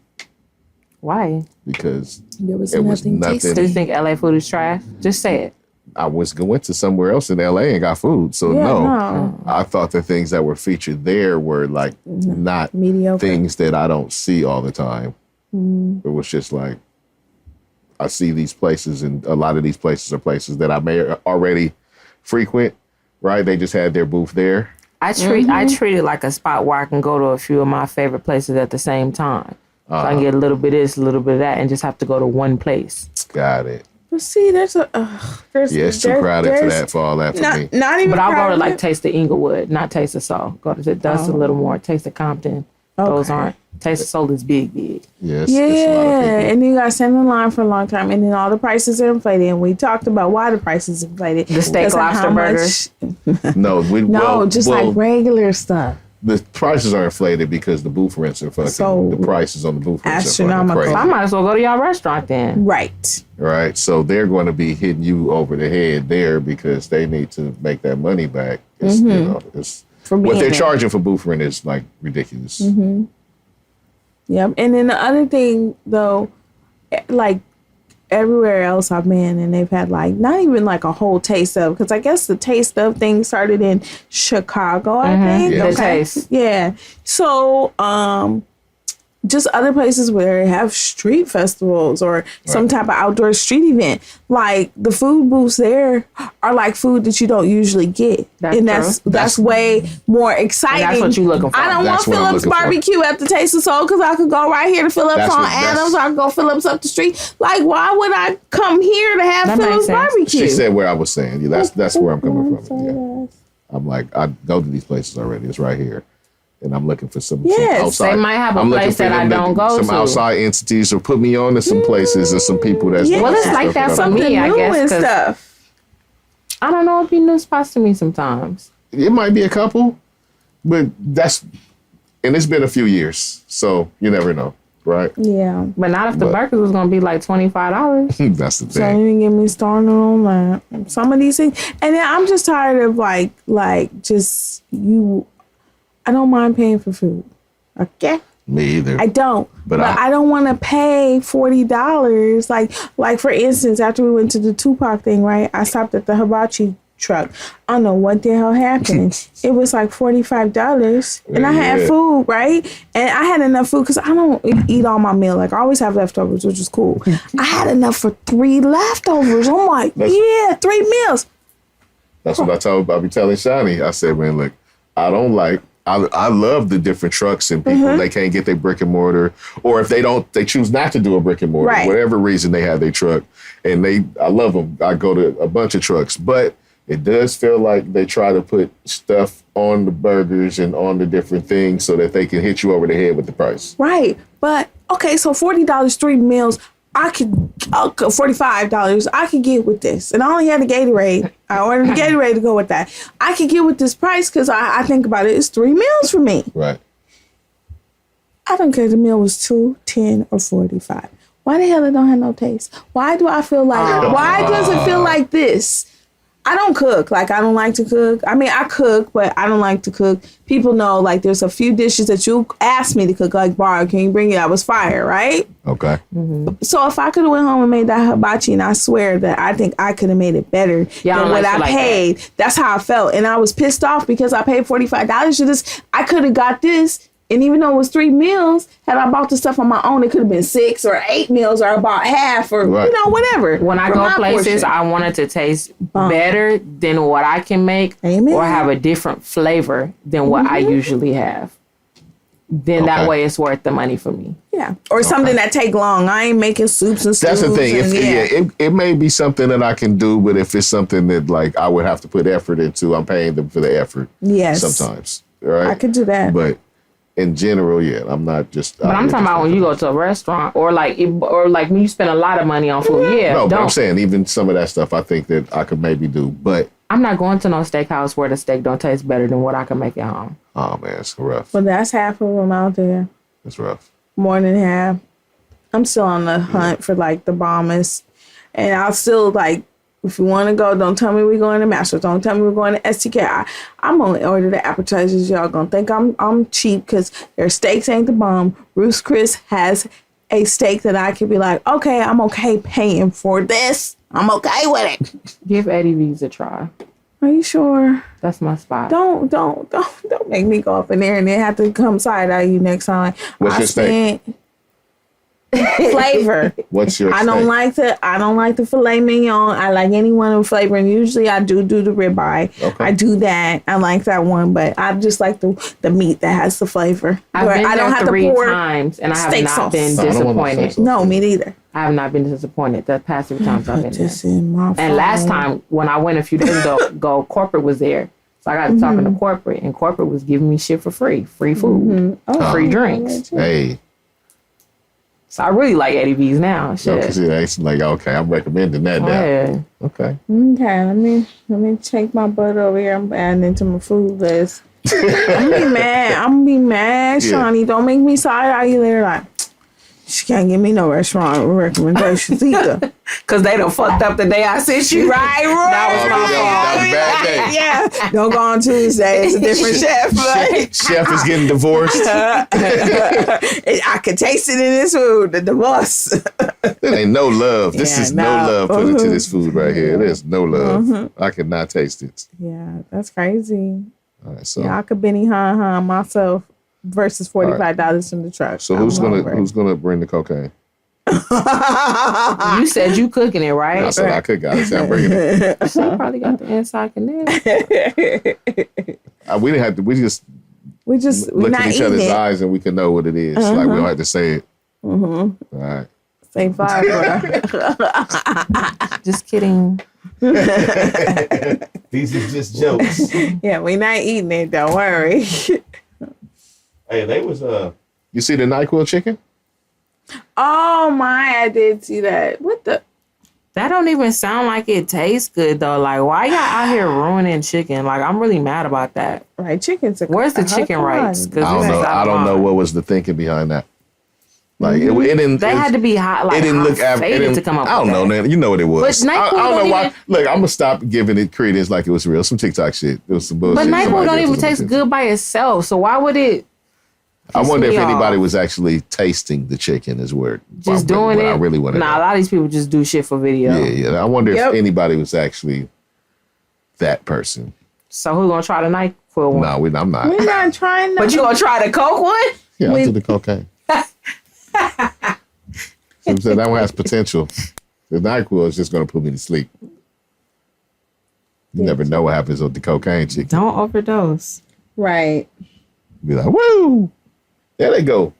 Why? was Because there was nothing. Do you think LA food is trash? Just say it. I went to somewhere else in LA and got food. So no. I thought the things that were featured there were like not mediocre things that I don't see all the time. It was just like, I see these places, and a lot of these places are places that I may already frequent, right? They just had their booth there. I treat it like a spot where I can go to a few of my favorite places at the same time. So I can get a little bit of this, a little bit of that, and just have to go to one place. Got it. But see, it's too crowded for all that for me. Not even. But I'll go to like Taste of Inglewood, not Taste of Soul. Go to that's a little more. Taste of Compton. Okay. Those aren't. Taste of Soul is big. Yes. Yeah, and you got to stand in line for a long time, and then all the prices are inflated. And we talked about why the prices inflated. The steak lobster burgers. Like regular stuff. The prices are inflated because the booth rents are fucking. The prices on the booth rents astronomical. Are fucking crazy. I might as well go to y'all restaurant then. Right. So they're going to be hitting you over the head there because they need to make that money back. It's, what they're charging for booth rent is like ridiculous. Mm-hmm. Yep. And then the other thing, though, like everywhere else I've been, and they've had like not even like a whole taste of, because I guess the taste of thing started in Chicago, I think. Yeah. The taste. Yeah. So, just other places where they have street festivals or some type of outdoor street event. Like the food booths there are like food that you don't usually get. That's way more exciting. And that's what you're looking for. I don't want Phillips barbecue at the Taste of Soul because I could go right here to Phillips Adams, or I could go Phillips up the street. Like, why would I come here to have Phillips barbecue? She said where I was saying. Yeah, that's where I'm coming from. Yeah. I'm like, I go to these places already. It's right here. And I'm looking for some outside. They might have a place that I don't go to. Some outside entities or put me on to some places and some people that's well, it's like that for me, I guess. Stuff. I don't know if you new spots to me sometimes. It might be a couple, but and it's been a few years, so you never know, right? Yeah. But not if the burgers was going to be like $25. That's the thing. So you didn't get me started on that. Some of these things. And then I'm just tired of I don't mind paying for food. Okay? Me either. I don't. But I don't want to pay $40. Like for instance, after we went to the Tupac thing, right? I stopped at the hibachi truck. I don't know what the hell happened. It was like $45. And I had food, right? And I had enough food because I don't eat all my meal. Like I always have leftovers, which is cool. I had enough for 3 leftovers. I'm like, 3 meals. That's what I be telling Shanni. I said, man, look, I don't like I love the different trucks and people, they can't get their brick and mortar, or if they choose not to do a brick and mortar, whatever reason they have their truck, and I love them. I go to a bunch of trucks, but it does feel like they try to put stuff on the burgers and on the different things so that they can hit you over the head with the price. Right. But, okay, so $40, 3 meals, $45, I could get with this. And I only had a Gatorade. I ordered a Gatorade to go with that. I could get with this price because I think about it, it's 3 meals for me. Right. I don't care if the meal was $2, $10, or $45. Why the hell it don't have no taste? Why do I feel like, why does it feel like this? I don't cook. Like, I don't like to cook. I mean, I cook, but I don't like to cook. People know, like, there's a few dishes that you asked me to cook, like, Barb, can you bring it? I was fire, right? Okay. So if I could have went home and made that hibachi, and I swear that I think I could have made it better than what I paid. That's how I felt. And I was pissed off because I paid $45 for this. I could have got this. And even though it was 3 meals, had I bought the stuff on my own, it could have been 6 or 8 meals, or I bought half, or, whatever. When I go places, I want it to taste better than what I can make, or have a different flavor than what I usually have. Then that way it's worth the money for me. Yeah. Or something that take long. I ain't making soups and stews. That's the thing. It may be something that I can do, but if it's something that, like, I would have to put effort into, I'm paying them for the effort. Yes. Sometimes. Right? I could do that. But in general, I'm not just. But I'm talking about when you go to a restaurant, or like when you spend a lot of money on food. Yeah, no, but I'm saying even some of that stuff I think that I could maybe do, but I'm not going to no steakhouse where the steak don't taste better than what I can make at home. Oh man, it's rough. But that's half of them out there. It's rough. More than half. I'm still on the hunt for like the bombest, and I'll still like. If you want to go, don't tell me we're going to Masters. Don't tell me we're going to STK. I'm only order the appetizers. Y'all gonna think I'm cheap because their steaks ain't the bomb. Ruth's Chris has a steak that I could be like, okay, I'm okay paying for this. I'm okay with it. Give Eddie V's a try. Are you sure? That's my spot. Don't make me go up in there and then have to come side eye you next time. What's your steak? Flavor. What's your I don't like the filet mignon. I like any one with flavor, and usually I do the ribeye. Okay. I do that. I like that one, but I just like the meat that has the flavor. I've been there 3 times, and I have not been disappointed. No, me neither. I have not been disappointed the past 3 times I've been there. And last time when I went a few days ago, corporate was there. So I got to talking to corporate, and corporate was giving me shit for free food, free drinks. Hey. So I really like Eddie V's now. Shit. Because it's like, okay, I'm recommending that now. Yeah. Okay. Okay, let me take my butt over here. I'm adding into my food list. I'm gonna be mad, Shani. Don't make me side eye you later like, she can't give me no restaurant recommendations either. Cause they done fucked up the day I sent you. Right. That was my fault. That was a bad day. Yeah. Don't go on Tuesday. It's a different chef. Right? Chef is getting divorced. I could taste it in this food. The divorce. There ain't no love. This is no love put into this food right here. There's no love. I cannot taste it. Yeah, that's crazy. All right, so I could Benny Han myself versus $45 in the truck. So who's gonna bring the cocaine? You said you cooking it, right? I said I could. I said I'm bringing it. So you probably got the inside connect. We didn't have to. We just look at each other's eyes and we can know what it is. Like we don't have to say it. All right. Say fire, bro. Just kidding. These are just jokes. Yeah, we not eating it. Don't worry. Hey, they was You see the NyQuil chicken? Oh my! I did see that. What the? That don't even sound like it tastes good though. Like, why y'all out here ruining chicken? Like, I'm really mad about that. Right, chicken's a Where's the chicken rights? I don't know. I don't know what was the thinking behind that. Like it didn't. They had to be hot. Like, it didn't look to come up. I don't know, man. You know what it was. But I don't know why. Look, I'm gonna stop giving it credence like it was real. Some TikTok shit. It was some bullshit. But NyQuil don't even taste good by itself. So why would it? I wonder if anybody was actually tasting the chicken. Is where just doing it. I really want to. Nah, a lot of these people just do shit for video. Yeah. I wonder if anybody was actually that person. So who gonna try the NyQuil one? No, I'm not. We're not trying. But you gonna try the Coke one? Yeah, I'll do the cocaine. So that one has potential. The NyQuil is just going to put me to sleep. You never know what happens with the cocaine chicken. Don't overdose. Right. Be like, woo! There they go.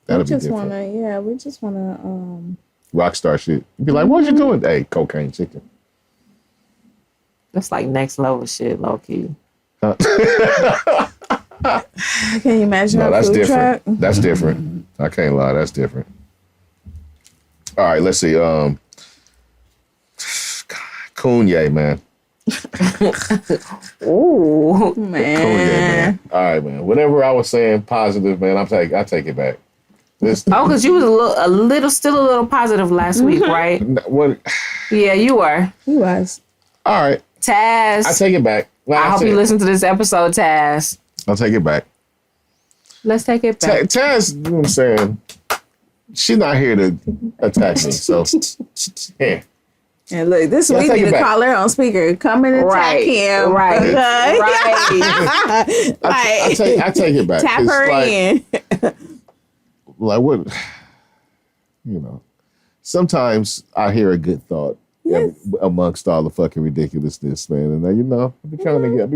That'll be different. We just wanna rock star shit. You'd be like, what you doing? Hey, cocaine chicken. That's like next level shit, low key. Can you imagine no, a that's food different. truck? That's different. I can't lie, that's different. All right, let's see. Kanye, man. Ooh, man. Kanye, man. All right, man. Whatever I was saying positive, man, I take it back. Because you was still a little positive last week, right? What? Yeah, you were. He was. All right. Taz. I take it back. I hope you listen to this episode, Taz. I'll take it back. Let's take it back. Taz, you know what I'm saying? She's not here to attack me, so yeah. And look, this week we need to call her on speaker. Come and attack him. Right. Okay? Right. I take it back. Tap her in. Like what? You know, sometimes I hear a good thought amongst all the fucking ridiculousness, man. And then, you know, I be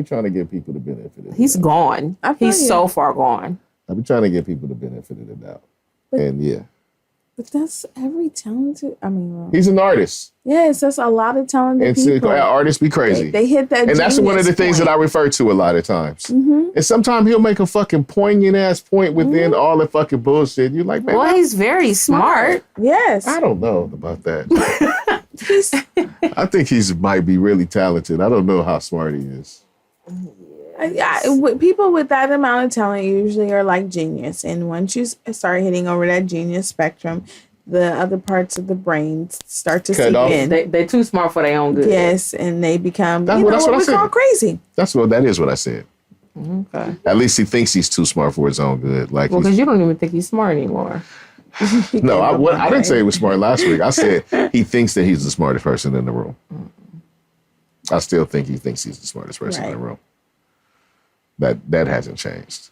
trying to give people the benefit of the doubt. He's gone. He's so far gone. I be trying to give people the benefit of the doubt. And yeah. But that's every talented. He's an artist. Yes, that's a lot of talented people. Artists be crazy. They hit that, and that's one of the things that I refer to a lot of times. Mm-hmm. And sometimes he'll make a fucking poignant ass point within all the fucking bullshit. You're like, man. Well, he's very smart. Yes. I don't know about that. I think he might be really talented. I don't know how smart he is. People with that amount of talent usually are like genius, and once you start hitting over that genius spectrum, the other parts of the brain start to seep in. They're too smart for their own good. Yes, and they become that's what we call crazy. That is what I said. Okay. At least he thinks he's too smart for his own good. Like, because you don't even think he's smart anymore. No, I didn't say he was smart last week. I said he thinks that he's the smartest person in the room. I still think he thinks he's the smartest person in the room. That hasn't changed.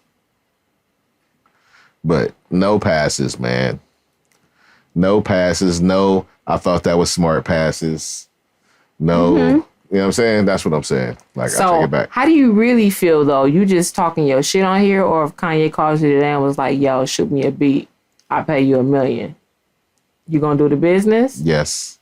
But no passes, man. No passes. No, I thought that was smart passes. No, you know what I'm saying? That's what I'm saying. Like, I take it back. How do you really feel, though? You just talking your shit on here, or if Kanye calls you today and was like, yo, shoot me a beat, I'll pay you $1 million. You gonna do the business? Yes.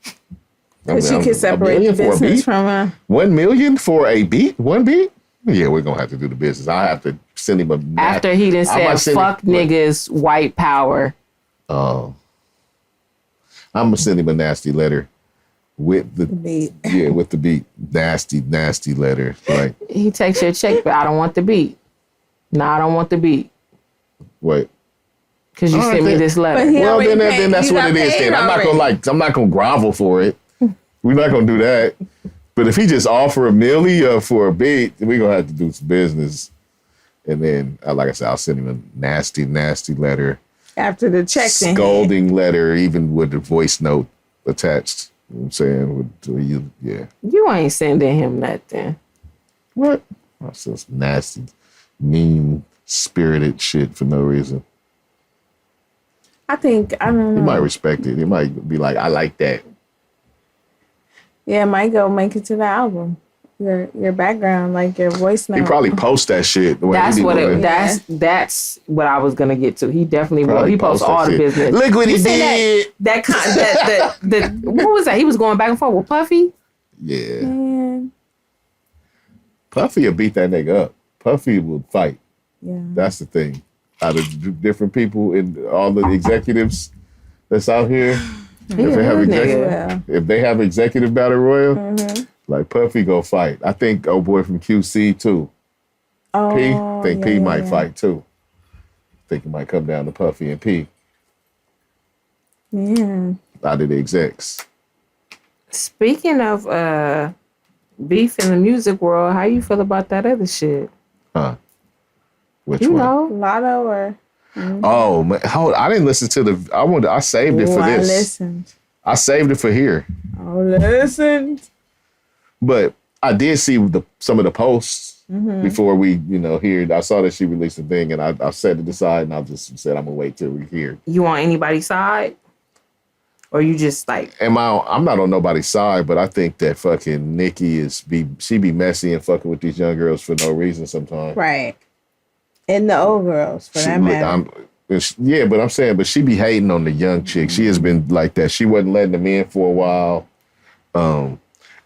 Because you can separate the business from $1 million for a beat? One beat? Yeah, we're gonna have to do the business. I have to send him a after he done said fuck niggas, white power. Oh. I'm gonna send him a nasty letter with the beat. Yeah, with the beat. Nasty, nasty letter. Like, he takes your check, but I don't want the beat. No, I don't want the beat. Wait. Because you sent me this letter. Well, then that's what it is. Then I'm not gonna grovel for it. We're not gonna do that. But if he just offer $1 million for a beat, we're going to have to do some business. And then, like I said, I'll send him a nasty, nasty letter. After the check's scolding letter, even with the voice note attached. You know what I'm saying? Yeah. You ain't sending him nothing. What? That's just nasty, mean-spirited shit for no reason. I don't know. He might respect it. He might be like, I like that. Yeah, might go make it to the album. Your background, like your voice note. He probably post that shit. That's what I was gonna get to. He definitely will. He posts all the business. Look what he did. What was that? He was going back and forth with Puffy. Yeah. Man. Puffy will beat that nigga up. Puffy will fight. Yeah. That's the thing. Out of different people and all the executives that's out here. If they have executive battle royal, like Puffy go fight. I think old boy from QC too. P might fight too. Think it might come down to Puffy and P. Yeah. Out of the execs. Speaking of beef in the music world, how you feel about that other shit? Huh? Which one? Lotto or? Oh man, hold! I didn't listen to I saved it for this. I listened. I saved it for here. Oh, listen. But I did see some of the posts before we, here. I saw that she released a thing, and I set it aside, and I just said I'm gonna wait till we hear. You on anybody's side, or you just like? I'm not on nobody's side, but I think that fucking Nicki she be messy and fucking with these young girls for no reason sometimes. Right. And the old girls, for that matter. Yeah, but I'm saying, but she be hating on the young chick. She has been like that. She wasn't letting them in for a while.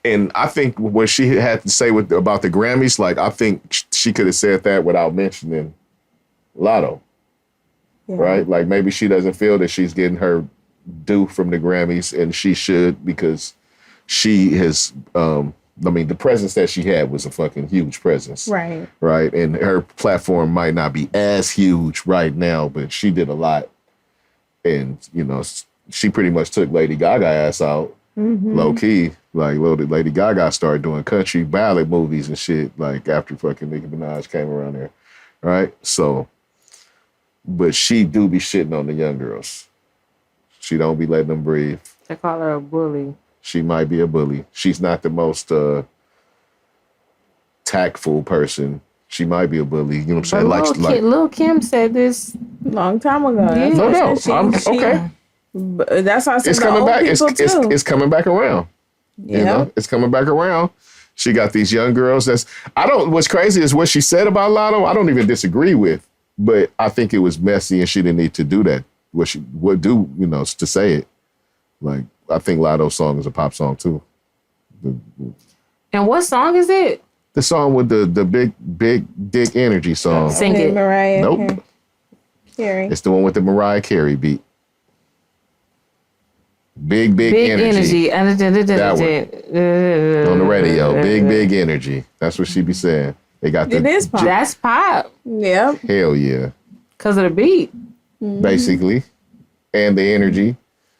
And I think what she had to say about the Grammys, like, I think she could have said that without mentioning Lotto. Yeah. Right? Like, maybe she doesn't feel that she's getting her due from the Grammys, and she should, because she has, the presence that she had was a fucking huge presence. Right. Right? And her platform might not be as huge right now, but she did a lot. And, you know, she pretty much took Lady Gaga ass out, low key. Like, Lady Gaga started doing country ballad movies and shit, like, after fucking Nicki Minaj came around there. Right? So, but she do be shitting on the young girls. She don't be letting them breathe. They call her a bully. She might be a bully. She's not the most tactful person. She might be a bully. You know what I'm saying? Lil' Kim said this long time ago. Yeah. No. Okay. That's how I said it's coming back. It's coming back around. Yeah. You know, it's coming back around. She got these young girls. What's crazy is what she said about Lotto. I don't even disagree with, but I think it was messy and she didn't need to do that. What she would do, you know, to say it. Like, I think Lotto's song is a pop song too. And what song is it? The song with the big dick energy song. Sing it. Mariah. Nope. Carey. It's the one with the Mariah Carey beat. Big energy. That one. On the radio. Big energy. That's what she be saying. They got It is pop. That's pop. Yep. Hell yeah. Because of the beat. Basically. And the energy.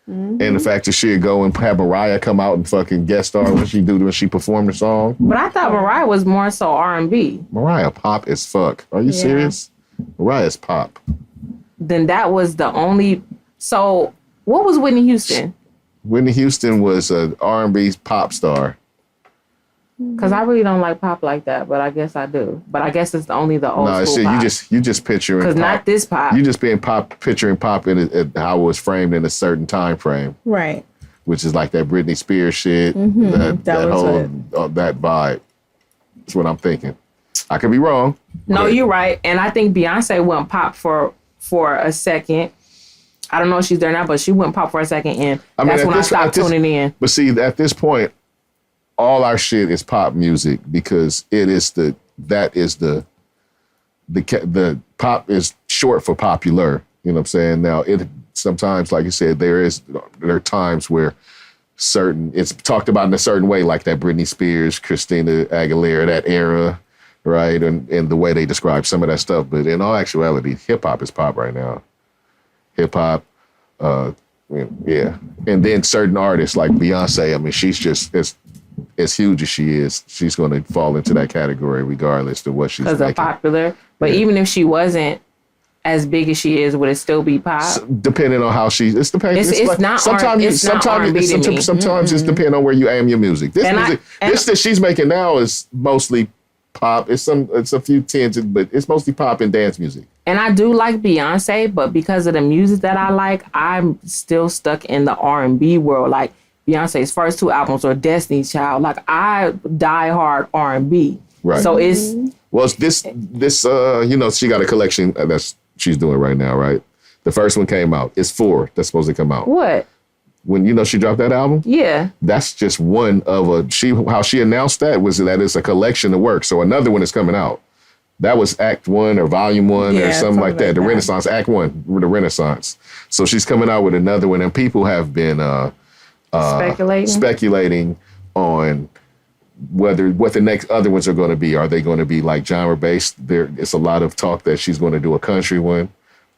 And the fact that she'd go and have Mariah come out and fucking guest star when she performed the song. But I thought Mariah was more so R&B. Mariah pop as fuck. Are you serious? Mariah's pop. Then that was the only... So, what was Whitney Houston? Whitney Houston was an R&B pop star. Because I really don't like pop like that, but I guess I do. But I guess it's only the old school pop. You just picturing because not this pop. You just being picturing pop in how it was framed in a certain time frame, right? Which is like that Britney Spears shit, that whole that vibe. That's what I'm thinking. I could be wrong. No, you're right, and I think Beyonce went pop for a second. I don't know if she's there now, but she went pop for a second, and that's when I stopped tuning in. But see, at this point, all our shit is pop music because the pop is short for popular. You know what I'm saying? Now, it sometimes, like you said, there are times where it's talked about in a certain way, like that Britney Spears, Christina Aguilera, that era, right? And the way they describe some of that stuff. But in all actuality, hip hop is pop right now. Hip hop, yeah. And then certain artists like Beyonce, I mean, she's just as huge as she is, she's going to fall into that category regardless of what she's making. Because of popular. But even if she wasn't as big as she is, would it still be pop? Depending on how it's not sometimes it's depending on where you aim your music. This that she's making now is mostly pop. It's a few tinges, but it's mostly pop and dance music. And I do like Beyonce, but because of the music that I like, I'm still stuck in the R&B world. Like Beyonce's first 2 albums or Destiny's Child. Like I die hard R&B. Right. So it's this you know, she got a collection that's she's doing right now, right? The first one came out. It's 4 that's supposed to come out. What? When, you know, she dropped that album? Yeah. That's just one of how she announced that was that it's a collection of work. So another one is coming out. That was Act 1 or Volume 1 or something like that. The Renaissance, Act 1, the Renaissance. So she's coming out with another one, and people have been speculating on what the next other ones are going to be. Are they going to be like genre-based? It's a lot of talk that she's going to do a country one,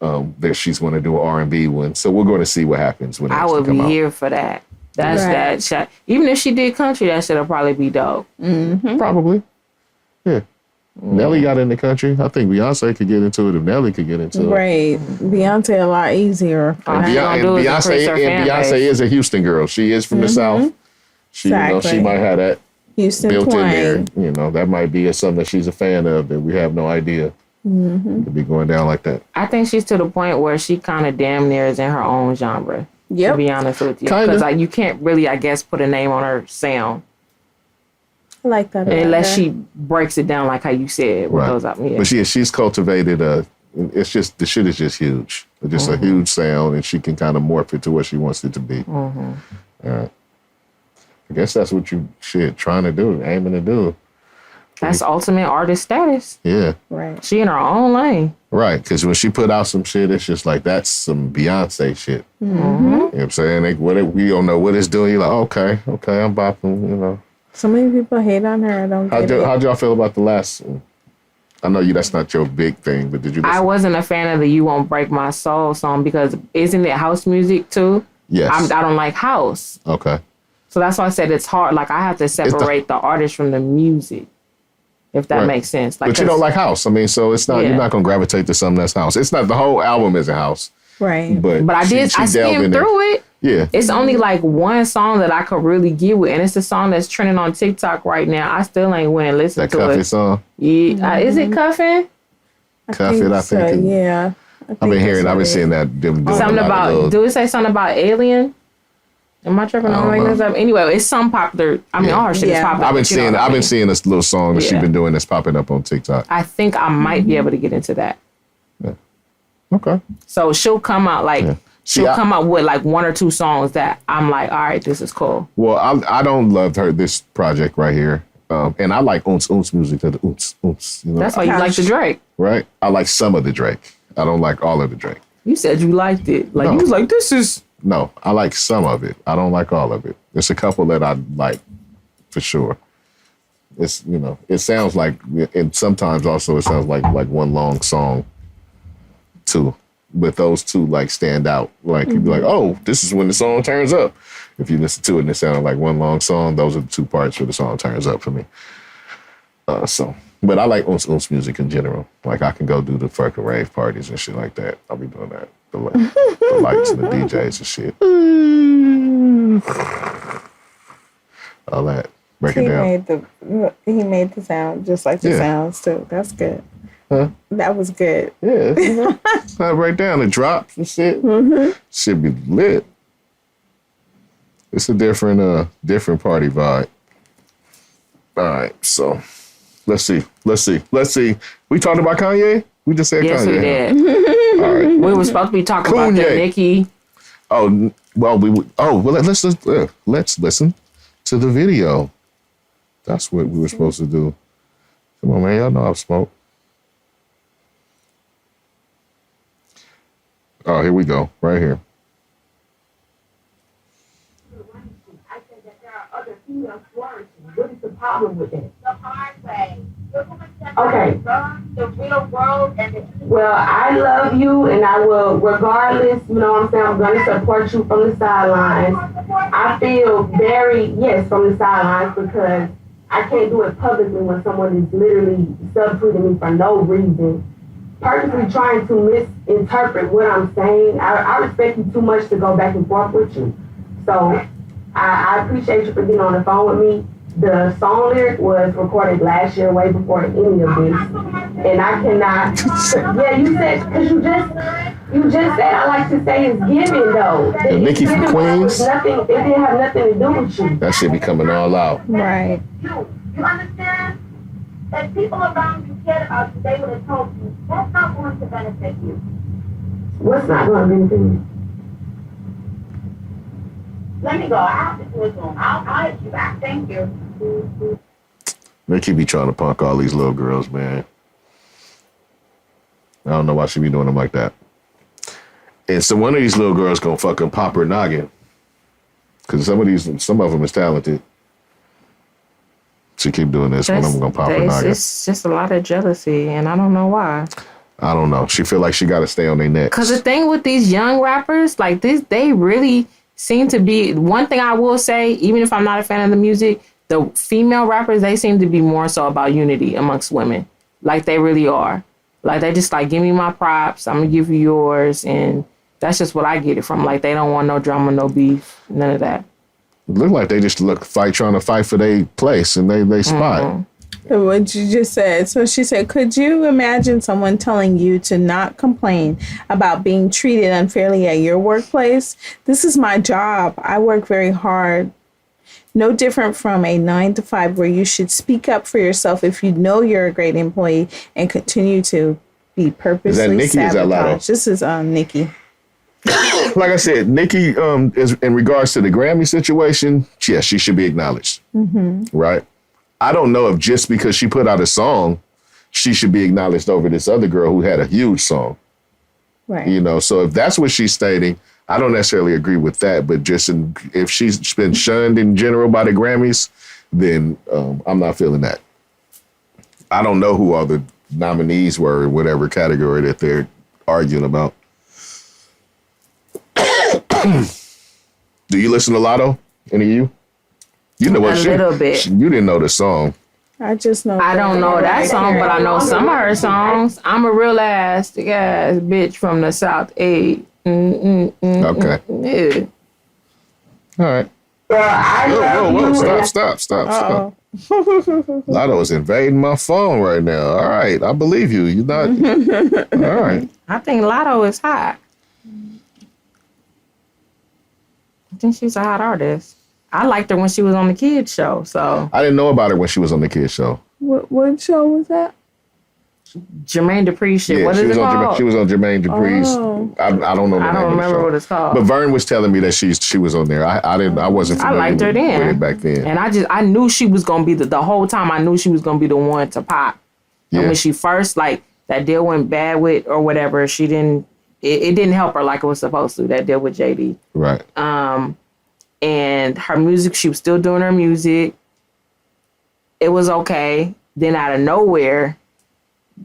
that she's going to do an R&B one. So we're going to see what happens when it I would be here for that. That's that shot. Even if she did country, that shit'll probably be dope. Mm-hmm. Probably. Yeah. Nelly got in the country. I think Beyonce could get into it if Nelly could get into it. Right. Beyonce a lot easier. And Beyonce is a Houston girl. She is from the South. She, you know, she might have that Houston built twang in there. You know, that might be something that she's a fan of that we have no idea. To be going down like that. I think she's to the point where she kind of damn near is in her own genre. Yep. To be honest with you. Because like, you can't really, I guess, put a name on her sound. I like that. Unless she breaks it down like how you said. What goes up. Yeah. But she's cultivated it's just, the shit is just huge. It's just a huge sound, and she can kind of morph it to what she wants it to be. All right. I guess that's what you trying to do, aiming to do. That's ultimate artist status. Yeah. Right. She in her own lane. Right, because when she put out some shit, it's just like, that's some Beyonce shit. You know what I'm saying? We don't know what it's doing. You're like, okay, I'm bopping, you know. So many people hate on her. I don't get it. How'd y'all feel about the last one? I know that's not your big thing, but did you listen? I wasn't a fan of the You Won't Break My Soul song because isn't it house music too? Yes. I don't like house. Okay. So that's why I said it's hard. Like I have to separate the artist from the music, if that makes sense. Like, but you don't like house. I mean, so it's not, you're not going to gravitate to something that's house. It's not, the whole album isn't house. Right. But I skimmed through it. Yeah. It's only like one song that I could really get with, and it's the song that's trending on TikTok right now. I still ain't went and listened to it. That Cuff It song? Yeah. Is it Cuffin'? Cuff It, I think. Yeah. I've been seeing that. Something about, do it say something about Alien? Am I tripping on this up? Anyway, it's some popular. I mean, all her shit is popular. I've been seeing this little song that she's been doing that's popping up on TikTok. I think I might be able to get into that. Yeah. Okay. So she'll come out she'll come out with like one or two songs that I'm like, all right, this is cool. Well, I don't love this project right here. And I like Oons music to the Oons. You know? That's why you like the Drake. Right? I like some of the Drake. I don't like all of the Drake. You said you liked it. Like, you was like, this is... No, I like some of it. I don't like all of it. There's a couple that I like, for sure. It's, you know, it sounds like, and sometimes also it sounds like one long song, too. But those two, like, stand out. Like, you'd be like, oh, this is when the song turns up. If you listen to it and it sounded like one long song, those are the two parts where the song turns up for me. But I like Oons music in general. Like, I can go do the fucking rave parties and shit like that. I'll be doing that. The lights and the DJs and shit. All that. Break it down. He made the sound just like the sounds, too. That's good. Huh? That was good. Yeah. Right down. The drops and shit. Should be lit. It's a different party vibe. All right, so let's see. We talked about Kanye? We just said yes, Kanye. Yes, we did. All right. We were supposed to be talking about the Nicki. Oh, well, let's listen to the video. That's what we were supposed to do. Come on, man. Y'all know I've smoked. Oh, here we go. Right here. I said that there are other females flourishing. What is the problem with it? The hard way. Okay. The real world and well, I love you and I will, regardless, you know what I'm saying, I'm going to support you from the sidelines. I feel from the sidelines because I can't do it publicly when someone is literally subtweeting me for no reason, purposely trying to misinterpret what I'm saying. I respect you too much to go back and forth with you. So I appreciate you for getting on the phone with me. The song lyric was recorded last year, way before any of this. And I cannot, you said, because you just said I like to say it's given though. The Nicki from Queens? It didn't have nothing to do with you. That shit be coming all out. Right. You understand? If people around you cared about you, they would have told you, that's not going to benefit you. What's not going to benefit you? Let me go. I have to do it soon. I'll hit you back. Thank you. Nicki be trying to punk all these little girls, man. I don't know why she be doing them like that. And so one of these little girls gonna fucking pop her noggin. Cause some of them is talented. She keep doing this, one of them gonna pop her noggin. It's just a lot of jealousy, and I don't know why. I don't know. She feel like she gotta stay on their necks. Cause the thing with these young rappers, like this, they really seem to be, one thing I will say, even if I'm not a fan of the music, the female rappers, they seem to be more so about unity amongst women. Like they really are. Like they just like, give me my props, I'm gonna give you yours. And that's just what I get it from. Like they don't want no drama, no beef, none of that. It look like they just trying to fight for their place and they spot. Mm-hmm. What you just said. So she said, could you imagine someone telling you to not complain about being treated unfairly at your workplace? This is my job. I work very hard. no different from a 9-to-5 where you should speak up for yourself if you know you're a great employee and continue to be purposely sabotaged. This is Nicki. Like I said, Nicki, is in regards to the Grammy situation, yes, she should be acknowledged. Right? I don't know if just because she put out a song, she should be acknowledged over this other girl who had a huge song. Right. You know, so if that's what she's stating, I don't necessarily agree with that. But just if she's been shunned in general by the Grammys, then I'm not feeling that. I don't know who all the nominees were in whatever category that they're arguing about. Do you listen to Lotto? Any of you? You know what? A little bit. You didn't know the song. I just know. I don't know that song, but I know some of her songs. I'm a real ass bitch from the South. Okay. Yeah. All right. Whoa. Stop. Lotto is invading my phone right now. All right. I believe you. You're not. All right. I think Lotto is hot. I think she's a hot artist. I liked her when she was on the kids show. So I didn't know about her when she was on the kids show. What show was that? Jermaine Dupri shit. Yeah, what is it called? She was on Jermaine Dupri's. Oh. I don't know. I don't remember what it's called. But Vern was telling me that she was on there. I wasn't familiar I liked her with it back then. And I knew she was gonna be the whole time. I knew she was gonna be the one to pop. Yeah. And when she first that deal went bad with or whatever, she didn't. It didn't help her like it was supposed to. That deal with JD. Right. And her music, she was still doing her music. It was okay. Then out of nowhere,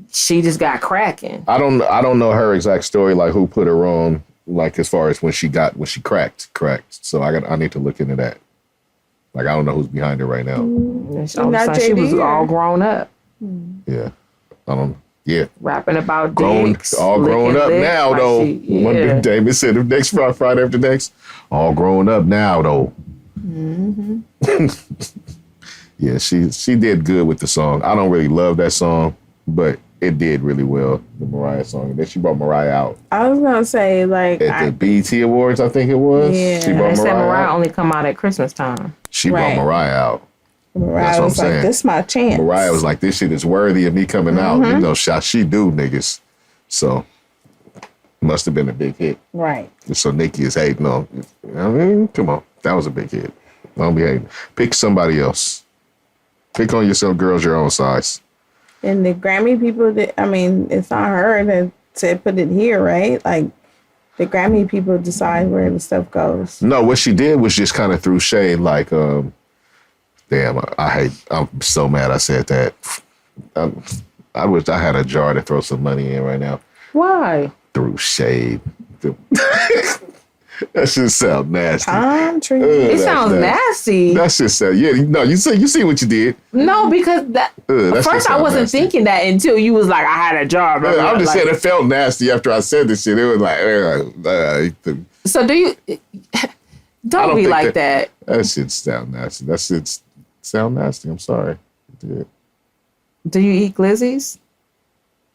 she just got cracking. I don't know her exact story, like who put her on, like as far as when she cracked. So I need to look into that. Like I don't know who's behind her right now. All of a sudden, she was all grown up. Yeah. I don't. Yeah. Rapping about dicks. All grown up now, though. One big Damon said the next Friday after next. All grown up now, though. Yeah, she did good with the song. I don't really love that song, but it did really well, the Mariah song. And then she brought Mariah out. I was going to say, at the BET Awards, I think it was. Yeah. She brought Mariah only come out at Christmas time. She brought Mariah out. Mariah was like, this is my chance. Mariah was like, this shit is worthy of me coming out. You know, she do, niggas. So, must have been a big hit. Right. So, Nicki is hating on. I mean, come on. That was a big hit. Don't be hating. Pick somebody else. Pick on yourself, girls your own size. And the Grammy people, it's not her that said put it here, right? Like, the Grammy people decide where the stuff goes. No, what she did was just kind of threw shade, like, damn, I'm so mad I said that. I wish I had a jar to throw some money in right now. Why? Threw shade. That shit sound nasty. It sounds nasty. That shit sound, you see what you did. No, because at first I wasn't thinking that until you was like, I had a jar. I'm just saying it felt nasty after I said this shit. It was like, So do you, don't be like that. That shit sound nasty. That shit sound nasty. I'm sorry. Yeah. Do you eat glizzies?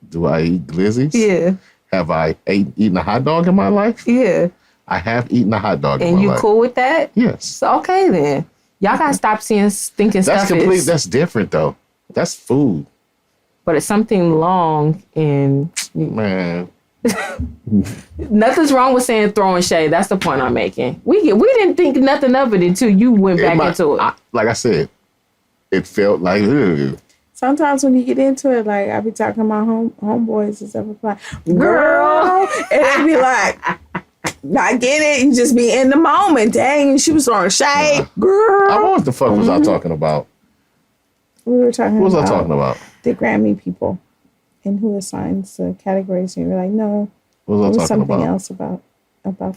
Do I eat glizzies? Yeah. Have I eaten a hot dog in my life? Yeah. I have eaten a hot dog in my life. And you cool with that? Yes. So, okay then. Y'all gotta stop thinking stuff is... That's different though. That's food. But it's something long and... Man. Nothing's wrong with saying throwing shade. That's the point I'm making. We didn't think nothing of it until you went back into it. Like I said, it felt like... Ugh. Sometimes when you get into it, like I be talking to my homeboys and stuff, like, girl, and they be like, I get it. You just be in the moment. Dang, she was throwing shade, girl. What the fuck was I talking about? We were talking. What was I talking about? The Grammy people and who assigns the categories. And you're like, no, what was I talking something about? else about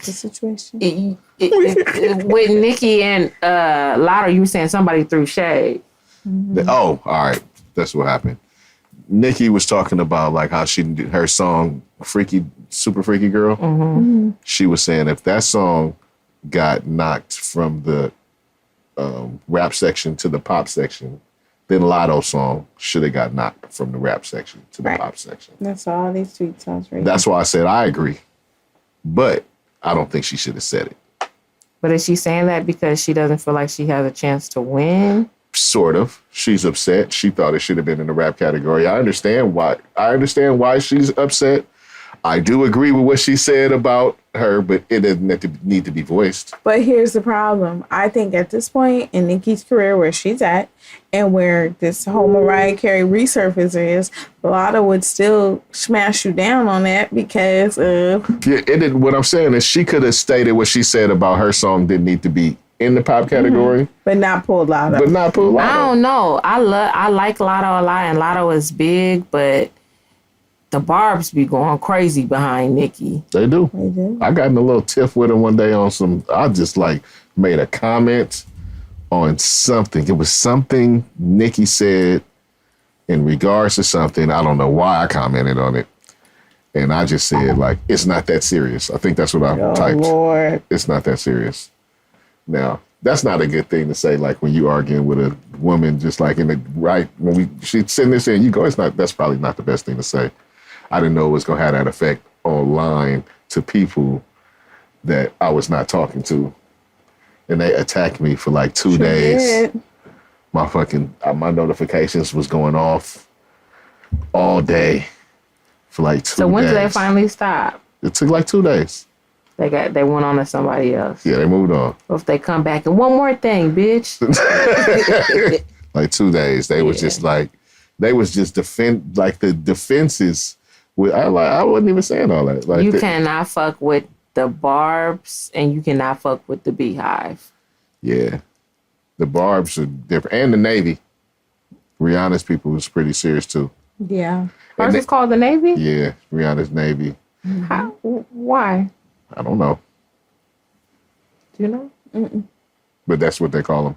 the situation. With Nicki and Lotto, you were saying somebody threw shade. All right. That's what happened. Nicki was talking about like how her song Super Freaky Girl. Mm-hmm. She was saying if that song got knocked from the rap section to the pop section, then Lotto's song should have got knocked from the rap section to the pop section. That's all these tweets I was reading. That's why I said I agree. But I don't think she should have said it. But is she saying that because she doesn't feel like she has a chance to win? Sort of. She's upset. She thought it should have been in the rap category. I understand why she's upset. I do agree with what she said about her, but it doesn't need to be voiced. But here's the problem. I think at this point in Nicki's career, where she's at, and where this whole Mariah Carey resurface is, Lotta would still smash you down on that because of... Yeah, what I'm saying is she could have stated what she said about her song didn't need to be in the pop category. But not pull Lotta. I don't know. I like Lotta a lot, and Lotta was big, but... The Barbs be going crazy behind Nicki. They do. I got in a little tiff with them one day on some, I just like made a comment on something. It was something Nicki said in regards to something. I don't know why I commented on it. And I just said like, it's not that serious. I think that's what I typed. Lord. It's not that serious. Now, that's not a good thing to say like when you arguing with a woman just like in the right, she's sitting there saying, that's probably not the best thing to say. I didn't know it was going to have that effect online to people that I was not talking to. And they attacked me for like 2 days. My notifications was going off all day for like 2 days. So when did they finally stop? It took like 2 days. They went on to somebody else. Yeah, they moved on. Or if they come back and one more thing, bitch. Like 2 days. They was just like, they was just the defenses. I wasn't even saying all that. Like you cannot fuck with the Barbs and you cannot fuck with the Beehive. Yeah. The Barbs are different. And the Navy. Rihanna's people was pretty serious too. Yeah. Hers is called the Navy? Yeah, Rihanna's Navy. How? Why? I don't know. Do you know? Mm-mm. But that's what they call them.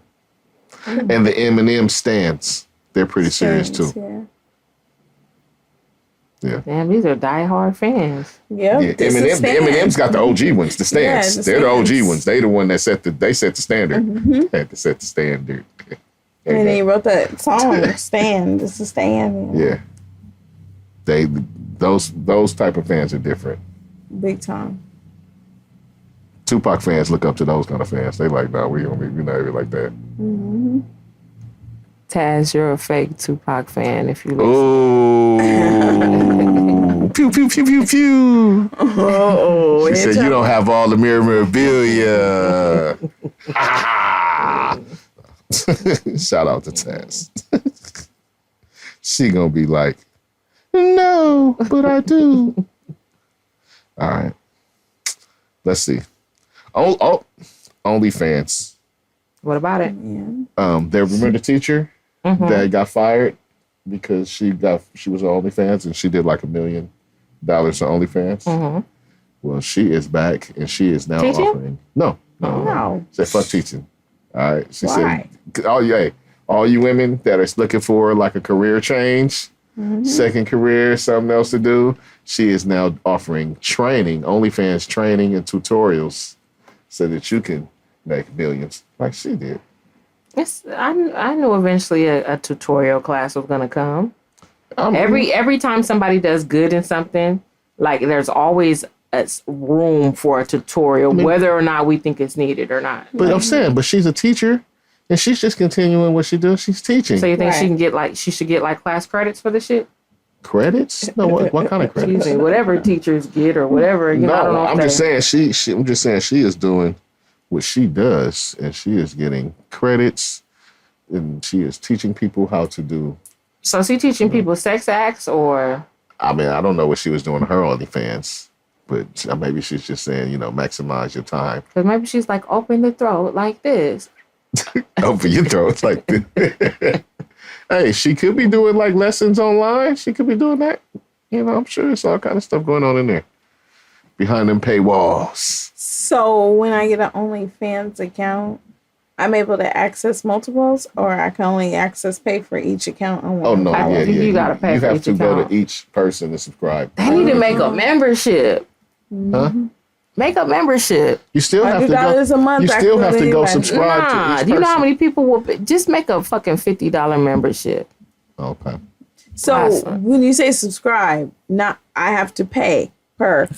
Mm-hmm. And the Eminem stands. They're pretty serious too. Yeah. Damn, these are diehard fans. Yep. Yeah. Eminem's got the OG ones, the stands. They're the OG ones. They the one that set the standard. Mm-hmm. Had to set the standard. And he wrote that song, Stand. It's a stand. Yeah. Those type of fans are different. Big time. Tupac fans look up to those kind of fans. They like, we're not even like that. Mm-hmm. Taz, you're a fake Tupac fan if you listen. Oh. Pew, pew, pew, pew, pew. Oh, she said, you don't have all the memorabilia. Shout out to Taz. She gonna be like, no, but I do. All right. Let's see. OnlyFans. What about it? Yeah. Remember the teacher that got fired because she was on OnlyFans and she did like $1 million on OnlyFans. Mm-hmm. Well, she is back and she is now offering. No. She said, fuck teaching. All right. She said, all you women that are looking for like a career change, second career, something else to do, she is now offering training, OnlyFans training and tutorials so that you can make millions like she did. I knew eventually a tutorial class was gonna come. Every time somebody does good in something, like there's always a room for a tutorial, whether or not we think it's needed or not. But I'm saying, but she's a teacher and she's just continuing what she does. She's teaching. So you think she should get like class credits for the shit? Credits? No, what kind of credits? Whatever teachers get or whatever. I don't know. I'm just saying she is doing what she does, and she is getting credits, and she is teaching people how to do. So is she teaching people sex acts, or? I mean, I don't know what she was doing to her OnlyFans, but maybe she's just saying, maximize your time. Because maybe she's like, open the throat like this. Open your throat like this. Hey, she could be doing like lessons online. She could be doing that. I'm sure there's all kind of stuff going on in there behind them paywalls. So when I get an OnlyFans account, I'm able to access multiples, or I can only pay for each account on one. Oh no, I think you gotta pay. You have to go to each person to subscribe. They need to make a membership. Huh? Make a membership. You still have to go. $100 a month. You still have to go subscribe to each person. Do you know how many people will just make a fucking $50 membership? Okay. So awesome. When you say subscribe, I have to pay per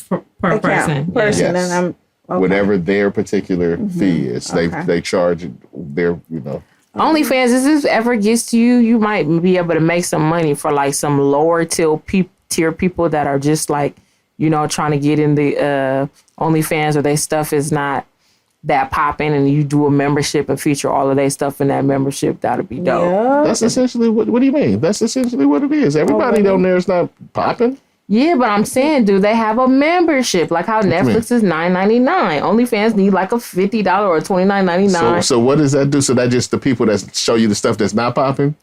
account, person, Yes. and whatever their particular fee is. They charge their, OnlyFans, if this ever gets to you, you might be able to make some money for like some lower tier people that are just like, trying to get in the OnlyFans, or their stuff is not that popping, and you do a membership and feature all of their stuff in that membership. That'd be dope. Yeah. That's essentially what do you mean? That's essentially what it is. Everybody down there is not popping. Yeah, but I'm saying, do they have a membership? Like how Netflix is $9.99. OnlyFans need like a $50 or $29.99. So what does that do? So that just the people that show you the stuff that's not popping?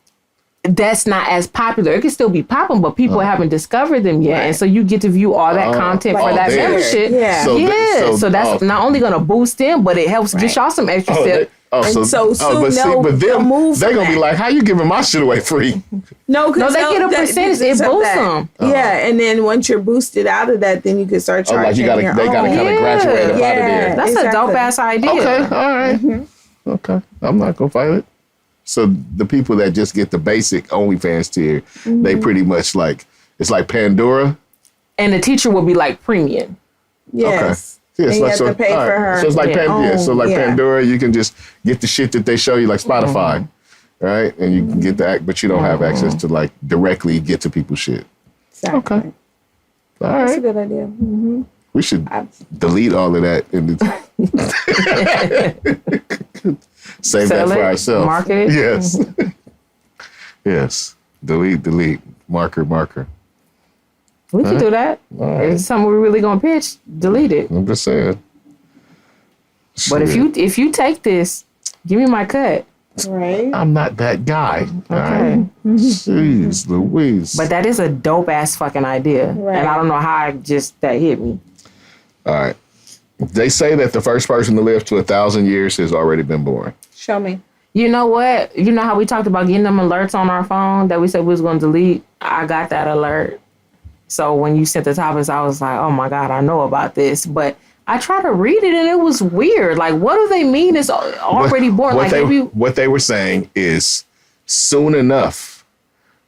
That's not as popular. It can still be popping, but people haven't discovered them yet. Right. And so you get to view all that content for that membership. Yeah. So that's not only going to boost them, but it helps get y'all some extra stuff. But they're going to be like, how you giving my shit away free? No, they get a percentage. It boosts them. Yeah, and then once you're boosted out of that, then you can start charging. They got to kind of graduate up out of there. That's a dope ass idea. Okay, all right. Okay, I'm not going to fight it. So the people that just get the basic OnlyFans tier, they pretty much like, it's like Pandora. And the teacher will be like premium. Yes. Okay. And you have to pay for her. So it's like Pandora, you can just get the shit that they show you, like Spotify, right? And you can get the act, but you don't have access to like directly get to people's shit. Exactly. Okay. All right. That's a good idea. We should delete all of that and save that for ourselves. Market it. Yes. Yes. Delete. Marker. We can do that. Right. If it's something we're really gonna pitch, delete it. I'm just saying. But if you take this, give me my cut. Right. I'm not that guy. Okay. Right? Jeez Louise. But that is a dope ass fucking idea. Right. And I don't know how that hit me. All right. They say that the first person to live to 1,000 years has already been born. Show me. You know what? You know how we talked about getting them alerts on our phone that we said we was going to delete? I got that alert. So when you sent the topics, I was like, oh my God, I know about this. But I tried to read it and it was weird. Like, what do they mean it's already born? What they were saying is soon enough,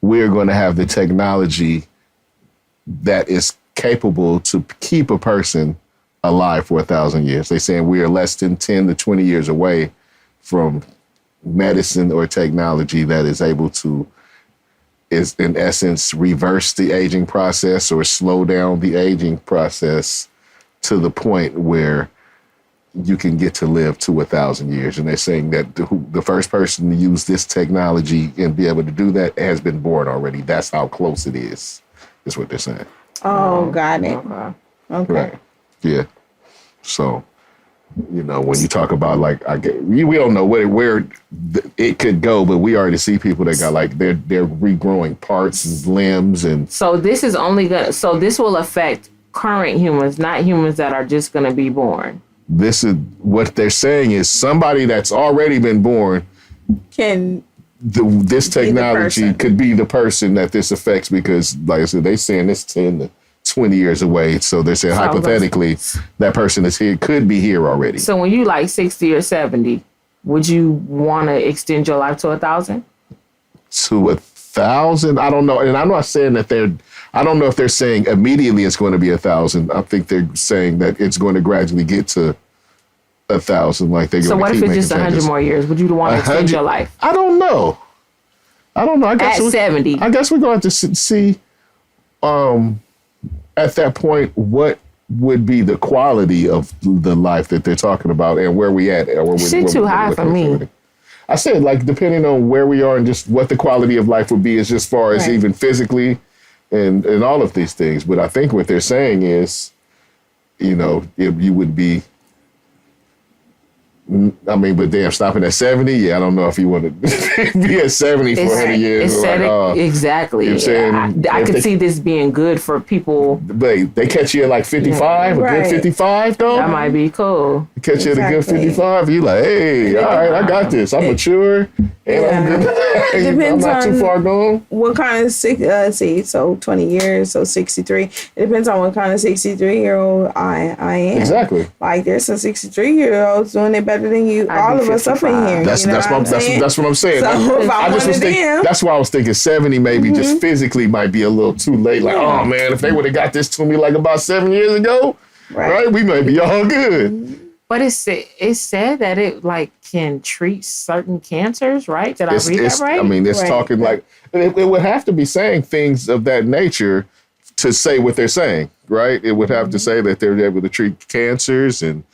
we're going to have the technology that is capable to keep a person alive for 1,000 years. They're saying we are less than 10 to 20 years away from medicine or technology that is able to, is in essence, reverse the aging process or slow down the aging process to the point where you can get to live to 1,000 years. And they're saying that the first person to use this technology and be able to do that has been born already. That's how close it is what they're saying. Oh, got it. Okay. Right. Yeah. So, when you talk about we don't know where it could go, but we already see people that got they're regrowing parts and limbs and. So this is this will affect current humans, not humans that are just going to be born. This is what they're saying is somebody that's already been born this technology could be the person that this affects because, like I said, they're saying it's 10 to 20 years away. So they're saying hypothetically that person is here, could be here already. So when you 60 or 70, would you want to extend your life to 1,000? To 1,000? I don't know. And I'm not saying that I don't know if they're saying immediately it's going to be 1,000. I think they're saying that it's going to gradually get to 1,000. So what if it's just 100 more years? Would you want to extend your life? I don't know. I guess at 70. I guess we're going to see at that point what would be the quality of the life that they're talking about and where we at. Shit too high for me. I said depending on where we are and just what the quality of life would be as far as even physically and all of these things. But I think what they're saying is, if you would be, but damn, stopping at 70, I don't know if you want to be at 70 for 100 years. Exactly. You're saying I could see this being good for people. They catch you at 55, a good 55 though? That might be cool. Catch you at a good 55, you hey, all right, I got this. I'm mature. And I'm not too far gone. What kind of, so 20 years, so 63. It depends on what kind of 63-year-old I am. Exactly. There's some 63-year-olds doing it better than you. All of us up in here. That's what I'm saying. So if I was thinking, that's why I was thinking 70 maybe just physically might be a little too late. Oh man, if they would have got this to me about 7 years ago, right? We may be all good. But it's said that it like can treat certain cancers, right? Did I read that right? I mean, it's talking like it would have to be saying things of that nature to say what they're saying, right? It would have to say that they're able to treat cancers and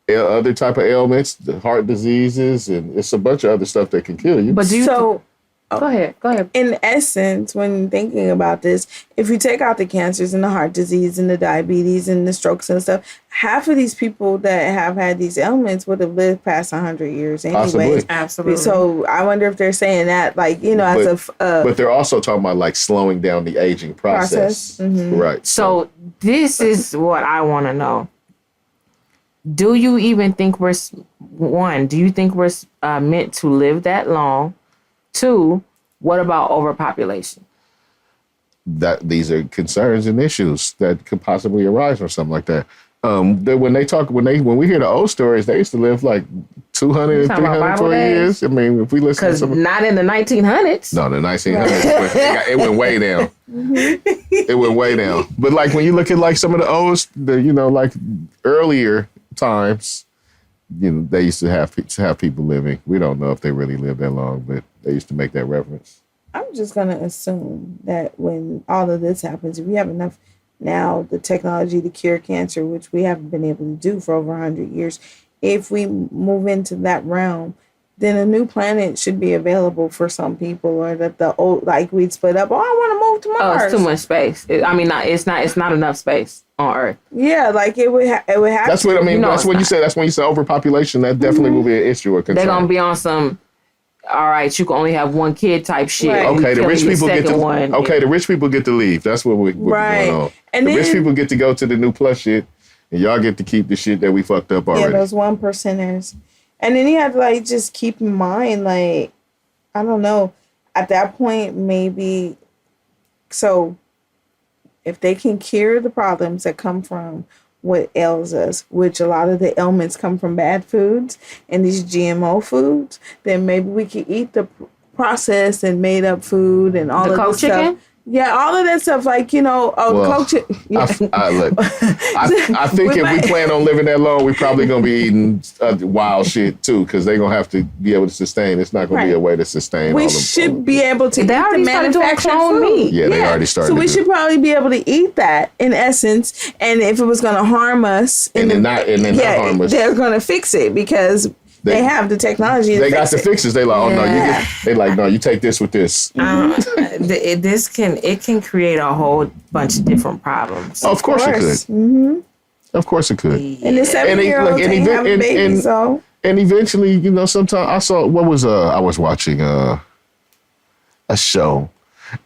other type of ailments, the heart diseases, and it's a bunch of other stuff that can kill you. But do you go ahead. In essence, when thinking about this, if you take out the cancers and the heart disease and the diabetes and the strokes and stuff, half of these people that have had these ailments would have lived past 100 years anyway. Absolutely. So I wonder if they're saying that, like, you know, but they're also talking about like slowing down the aging process. Mm-hmm. Right. So this is what I want to know. Do you even think do you think we're meant to live that long? 2, what about overpopulation? That these are concerns and issues that could possibly arise from something like that. When we hear the old stories, they used to live like 200 and 340 years. I mean, if we listen to some... not in the 1900s. No, the 1900s. It went way down. It went way down. but like when you look at like some of the like earlier times, they used to have people living. We don't know if they really lived that long, but they used to make that reference. I'm just going to assume that when all of this happens, if we have enough now, the technology to cure cancer, which we haven't been able to do for over 100 years, if we move into that realm, then a new planet should be available for some people, or that the old, like we'd split up. Oh, I want to move to Mars. Oh, it's too much space. It's not enough space on Earth. Yeah, like it would have. That's what I mean. That's when you say overpopulation. That definitely will be an issue or concern. They're gonna be on some. All right, you can only have one kid type shit. Right. Okay, the rich people get to. One. Okay, the rich people get to leave. That's what we're going on. And the rich people get to go to the new plus shit, and y'all get to keep the shit that we fucked up already. Yeah, those 1%ers. And then you have to like just keep in mind, like, I don't know, at that point maybe. So, if they can cure the problems that come from what ails us, which a lot of the ailments come from bad foods and these GMO foods, then maybe we could eat the processed and made up food and all of this stuff. Yeah, all of that stuff, like, coach it. Yeah. I think if we plan on living that long, we're probably going to be eating wild shit, too, because they're going to have to be able to sustain. It's not going to be a way to sustain we should be able to eat the manufactured food. Yeah, they already started. So we should probably be able to eat that, in essence, and if it was going to harm us... And then not harm us. They're going to fix it, because... They have the technology. They got the fixes. They like, no, you take this with this. It can create a whole bunch of different problems. Of course it could. Mm-hmm. Of course it could. And the 7-year-old ain't have a baby, so. And eventually, sometimes I saw I was watching a show,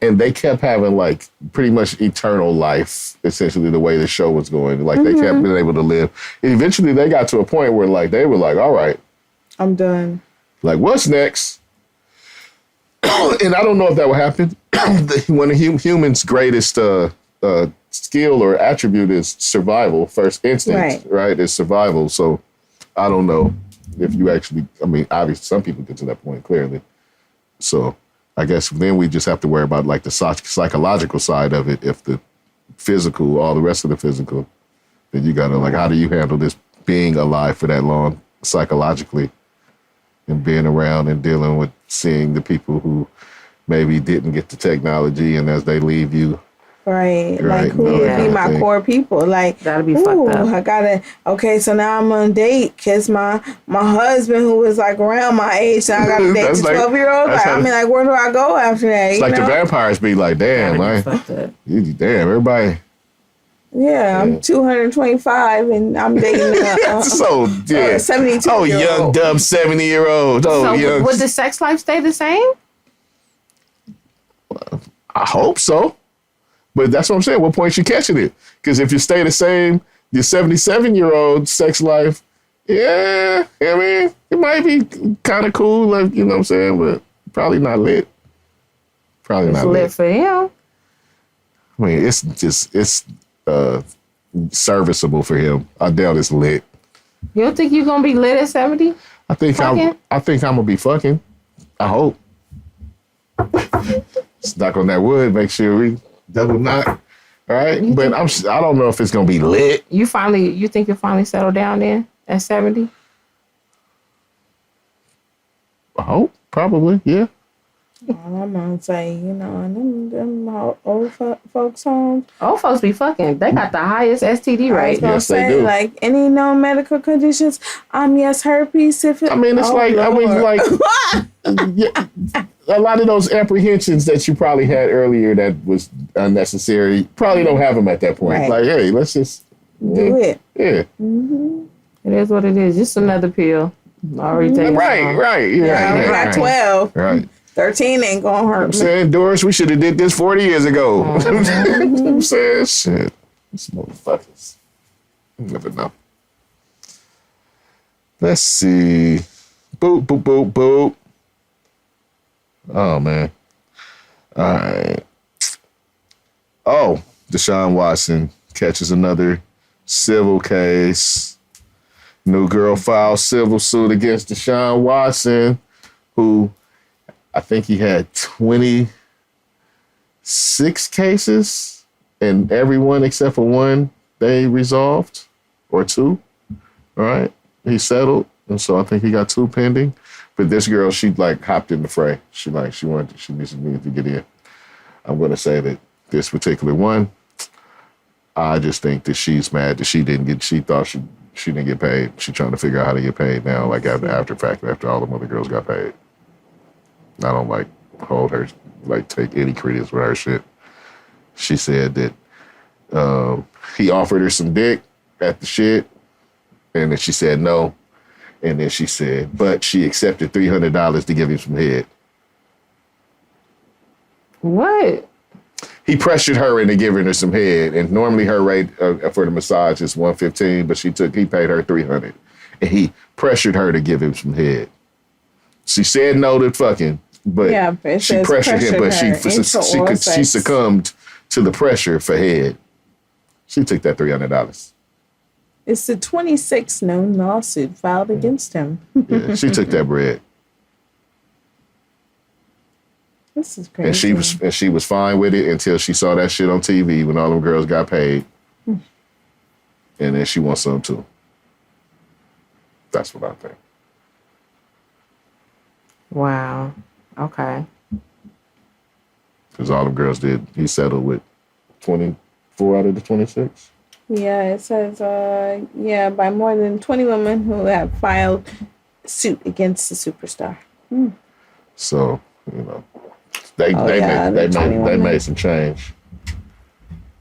and they kept having like pretty much eternal life. Essentially, the way the show was going, like they kept being able to live. And eventually, they got to a point where like they were like, all right. I'm done. Like, what's next? And I don't know if that will happen. One of humans' greatest skill or attribute is survival. First instinct, right? Is survival. So I don't know if you actually, obviously some people get to that point, clearly. So I guess then we just have to worry about like the psychological side of it. If the physical, all the rest of the physical, then you got to like, how do you handle this being alive for that long psychologically? And being around and dealing with seeing the people who maybe didn't get the technology, and as they leave you. Right. Like who would be my core people? Like, that'll be fucked up. So now I'm on a date because my husband, who was like around my age, so I got to date the 12-year-old. Like, where do I go after that? It's like the vampires be like, damn, damn, everybody. Yeah, I'm 225 and I'm dating a 72-year-old. Oh, young, dumb 70-year-old. Would the sex life stay the same? I hope so. But that's what I'm saying. What point you catching it? Because if you stay the same, your 77-year-old sex life, it might be kind of cool, like, you know what I'm saying? But probably not lit. It's lit for him. It's serviceable for him. I doubt it's lit. You don't think you're gonna be lit at 70? I think I'm gonna be fucking. I hope. Let's knock on that wood. Make sure we double knock. All right, but I don't know if it's gonna be lit. You think you'll finally settle down then at 70? I hope, probably, yeah. I'm gonna say, in them old folks' homes. Old folks be fucking. They got the highest STD rate. Yes, they do. Like any known medical conditions. Yes, herpes, syphilis. I mean, it's yeah, a lot of those apprehensions that you probably had earlier that was unnecessary. Probably don't have them at that point. Right. Like, hey, let's just do it. Yeah. Mm-hmm. It is what it is. Just another pill. Already taken. Right. Yeah, we got 12. Right. 13 ain't gonna hurt. I'm saying, Doris, we should have did this 40 years ago. I'm saying, shit. These motherfuckers. You never know. Let's see. Boop, boop, boop, boop. Oh, man. All right. Oh, Deshaun Watson catches another civil case. New girl files civil suit against Deshaun Watson, who I think he had 26 cases, and every one except for one they resolved, or two. All right. He settled, and so I think he got 2 pending. But this girl, she hopped in the fray. She needed to get in. I'm gonna say that this particular one, I just think that she's mad that she thought she didn't get paid. She's trying to figure out how to get paid now, after all the other girls got paid. I don't hold her, take any credence with her shit. She said that he offered her some dick at the shit, and then she said no. And then she said, but she accepted $300 to give him some head. What? He pressured her into giving her some head, and normally her rate for the massage is $115, but he paid her $300, and he pressured her to give him some head. She said no to fucking, but she pressured him, but she succumbed to the pressure for head. She took that $300. It's the 26th known lawsuit filed against him. Yeah, she took that bread. This is crazy. And she was fine with it until she saw that shit on TV when all them girls got paid. And then she wants some too. That's what I think. Wow. Okay. Because all them girls did. He settled with 24 out of the 26. Yeah, it says, by more than 20 women who have filed suit against the superstar. So, they made some change.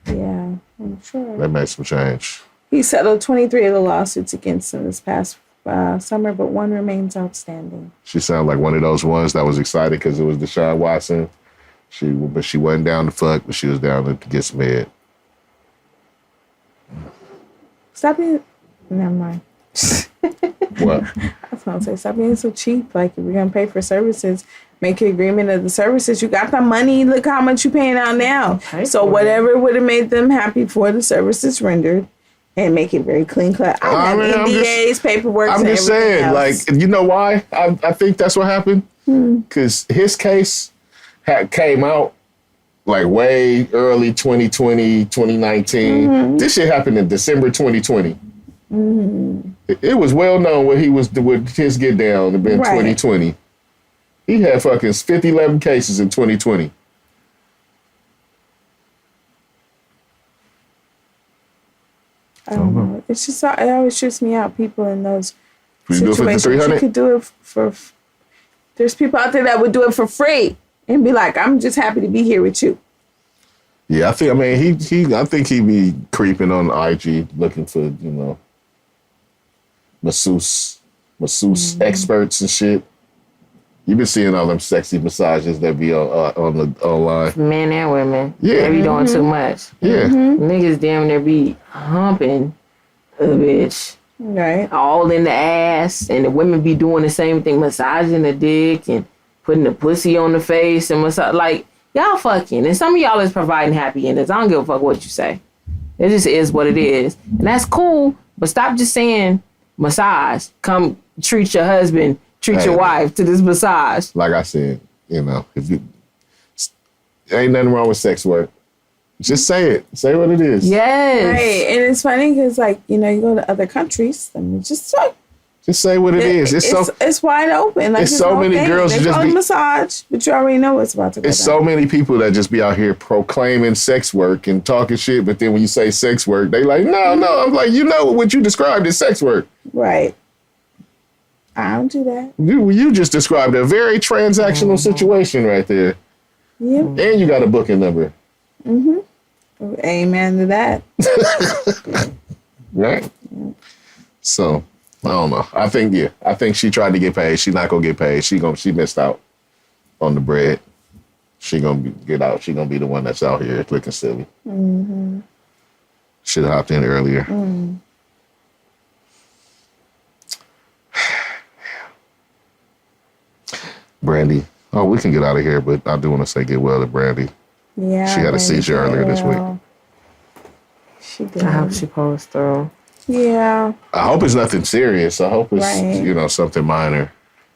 Yeah, I'm sure. They made some change. He settled 23 of the lawsuits against him this past summer, but one remains outstanding. She sounded like one of those ones that was excited because it was Deshaun Watson. But she wasn't down to fuck, but she was down to get some head. Stop being... Never mind. What? I was going to say, stop being so cheap. If we're going to pay for services, make an agreement of the services. You got the money. Look how much you're paying out now. So whatever would have made them happy for the services rendered, and make it very clean cut. I have NDAs, paperwork, I'm just saying, else. You know why? I think that's what happened? Because his case came out way early 2020, 2019. This shit happened in December 2020. It was well known what his get down in 2020. He had fucking 11 cases in 2020. I don't know. It's just, it always trips me out. People in those situations. You could do it for. There's people out there that would do it for free and be like, "I'm just happy to be here with you." Yeah, I think he be creeping on IG looking for masseuse experts and shit. You've been seeing all them sexy massages that be on the online. Men and women. Yeah. They be doing too much. Yeah. Niggas damn near be humping a bitch. Right. All in the ass. And the women be doing the same thing, massaging the dick and putting the pussy on the face and massage. Y'all fucking. And some of y'all is providing happy endings. I don't give a fuck what you say. It just is what it is. And that's cool. But stop just saying massage. Come treat your husband. Treat your wife to this massage. Like I said, if you ain't nothing wrong with sex work. Just say it. Say what it is. Yes. Right. And it's funny because, like, you know, you go to other countries and just say what it is. It's wide open. Like, it's so many girls they just call it massage, but you already know what's about to go It's down. so many people that just be out here proclaiming sex work and talking shit, but then when you say sex work, they like, no. I'm like, you know what you described as sex work. Right. I don't do that. You just described a very transactional situation right there. Yep. And you got a booking number. Mm-hmm. Amen to that. Right? So, I don't know. I think she tried to get paid. She's not going to get paid. She missed out on the bread. She going to get out. She going to be the one that's out here looking silly. Mm-hmm. Should have hopped in earlier. Mm. Brandy. Oh, we can get out of here, but I do want to say get well to Brandy. Yeah. She had a seizure earlier this week. She did. I hope she pulls through. Yeah. I hope it's nothing serious. I hope it's, something minor.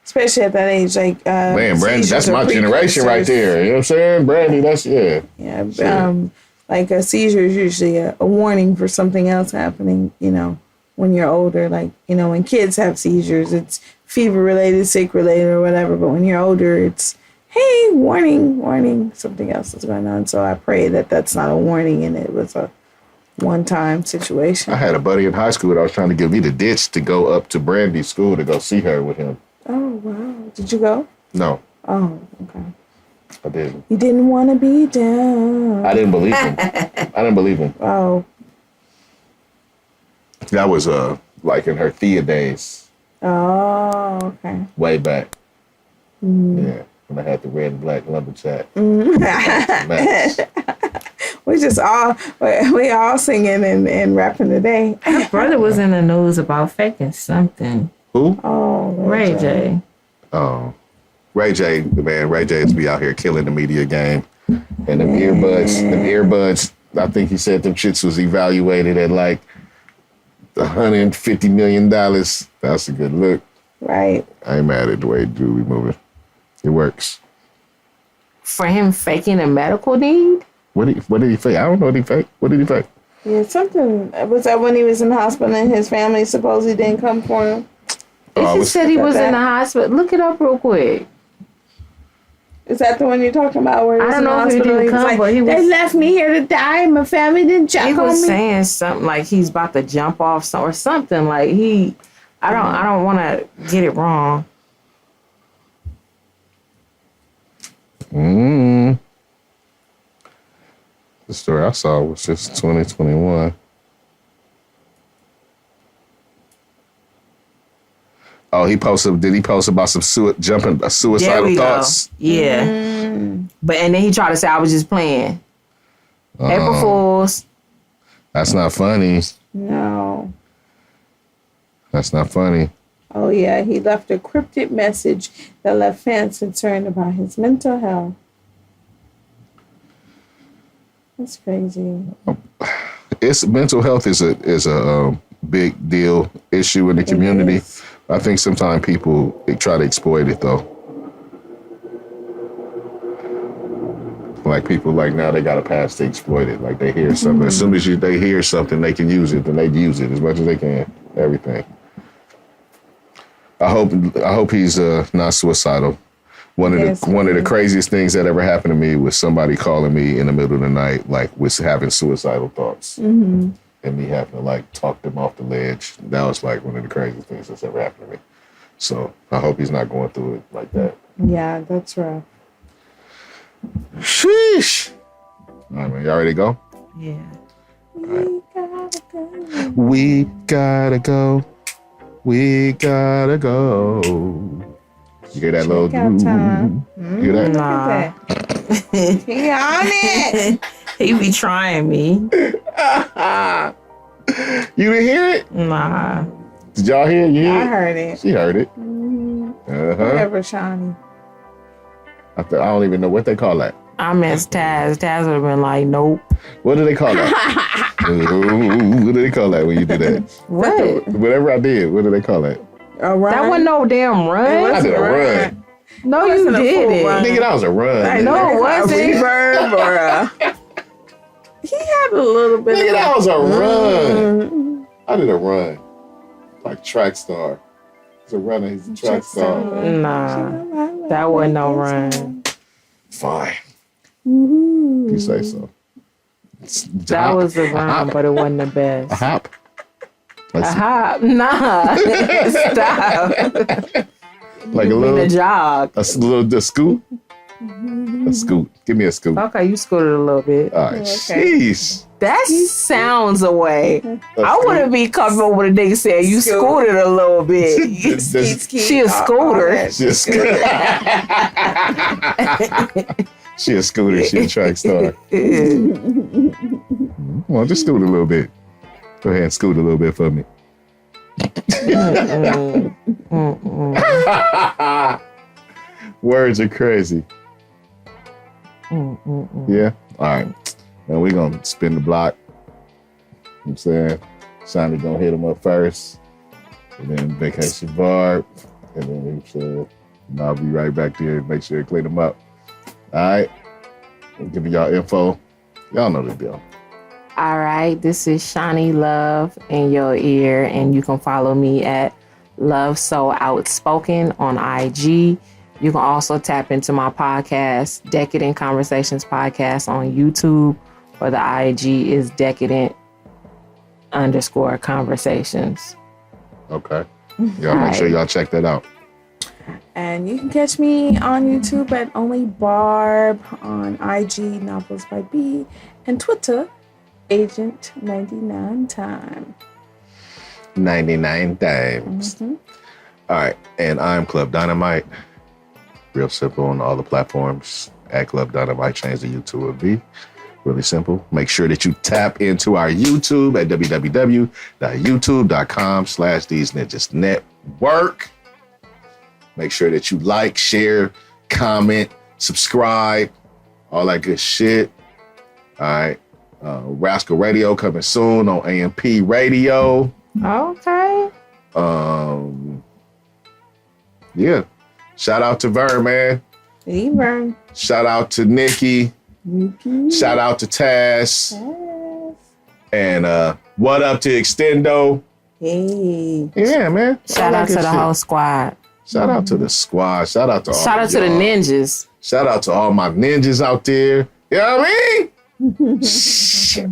Especially at that age, like, man, Brandy, that's my generation right there. You know what I'm saying? Brandy, that's, yeah. Yeah. Sure. Like a seizure is usually a warning for something else happening, you know, when you're older. Like, you know, when kids have seizures, it's fever related, sick related, or whatever. But when you're older, it's, hey, warning, something else is going on. So I pray that that's not a warning and it was a one-time situation. I had a buddy in high school that was trying to give me the ditch to go up to Brandy's school to go see her with him. Oh, wow. Did you go? No. Oh, okay. I didn't. You didn't want to be down. I didn't believe him. Oh. That was like in her Thea days. Oh, okay. Way back. Mm. Yeah. When I had the red and black lumberjack. We all singing and rapping today. Her brother was in the news about faking something. Who? Oh, Ray J. Oh. Ray J is be out here killing the media game. And them earbuds, I think he said them shits was evaluated at like $150 million. That's a good look. Right. I ain't mad at the way Julie moving. It works. For him faking a medical need? What did he fake? I don't know what he faked. What did he fake? Yeah, something. Was that when he was in the hospital and his family supposedly didn't come for him? He said he was in the hospital. Look it up real quick. Is that the one you're talking about? Where I don't know if he didn't come, but they left me here to die. My family didn't check on me. He was saying something like he's about to jump off or something. Like I don't want to get it wrong. The story I saw was just 2021. Oh, did he post about some suicidal thoughts? Go. Yeah. And then he tried to say I was just playing. April Fools. That's not funny. No. That's not funny. Oh, yeah. He left a cryptic message that left fans concerned about his mental health. That's crazy. Mental health is a big deal issue in the community. I think sometimes people try to exploit it though. Like people like now they got a pass to exploit it. Like they hear something. As soon as they hear something, they can use it. Then they use it as much as they can. Everything. I hope he's not suicidtal. One of the craziest things that ever happened to me was somebody calling me in the middle of the night, like was having suicidal thoughts, and me having to like talk them off the ledge. That was like one of the craziest things that's ever happened to me. So I hope he's not going through it like that. Yeah, that's rough. Sheesh. All right, man. Y'all ready to go? Yeah. Right. We gotta go. We gotta go. You hear that little time? You hear that? Nah. He on it. He be trying me. You didn't hear it? Nah. Did y'all hear it? I heard it. She heard it. Whatever, Shanni. I don't even know what they call that. I miss Taz. Taz would have been like, nope. What do they call that? What do they call that when you do that? What? Whatever I did, what do they call that? A run? That wasn't no damn run. I did a run. No, you did it. Nigga, that was a run. I know it wasn't. A reverb or a... He had a little bit. Nigga, that was a run. I did a run. Like track star. He's a runner. He's a track star. Nah, that wasn't no run. Fine. Ooh. You say so. That was a run, but it wasn't the best. A hop. A hop? Nah. Stop. Like a little jog. A scoot? A scoot. Give me a scoot. Okay, you scooted a little bit. All right. Sheesh. That sounds away. I wouldn't be comfortable with a nigga saying you scooted a little bit. She a scooter. She a scooter. She a scooter. She a track star. Come on, just scoot a little bit. Go ahead and scoot a little bit for me. Words are crazy. Yeah? All right. Now we're going to spin the block. You know what I'm saying? Shanni going to hit him up first. And then Vacation Barb. And then I'll be right back there and make sure to clean them up. All right? I'm giving y'all info. Y'all know the deal. All right. This is Shanni Love in your ear. And you can follow me at Love So Outspoken on IG. You can also tap into my podcast, Decadent Conversations Podcast on YouTube, or the IG is Decadent_Conversations. Okay. Y'all make sure y'all check that out. And you can catch me on YouTube at Only Barb, on IG, Novels by B, and Twitter, Agent 99 Time. 99 times. Mm-hmm. All right. And I'm Club Dynamite. Real simple on all the platforms. At Club Dynamite, change the YouTube to B. Really simple. Make sure that you tap into our YouTube at www.youtube.com/Deez Ninjas Network. Make sure that you like, share, comment, subscribe, all that good shit. All right. Rascal Radio coming soon on AMP Radio. Okay. Yeah. Shout out to Vern, man. Hey, Vern. Shout out to Nicki. Shout out to Taz. And what up to Extendo? Hey. Yeah, man. Shout out to the whole squad. Shout out to the squad. Shout out to all Shout out to the ninjas. Shout out to all my ninjas out there. You know what I mean? Shit.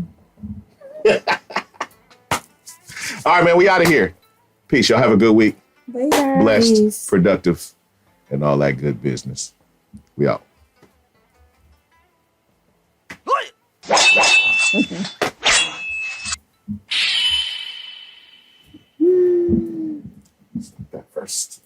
All right, man. We out of here. Peace. Y'all have a good week. Later. Blessed, Peace. productive, and all that good business. We out. That first.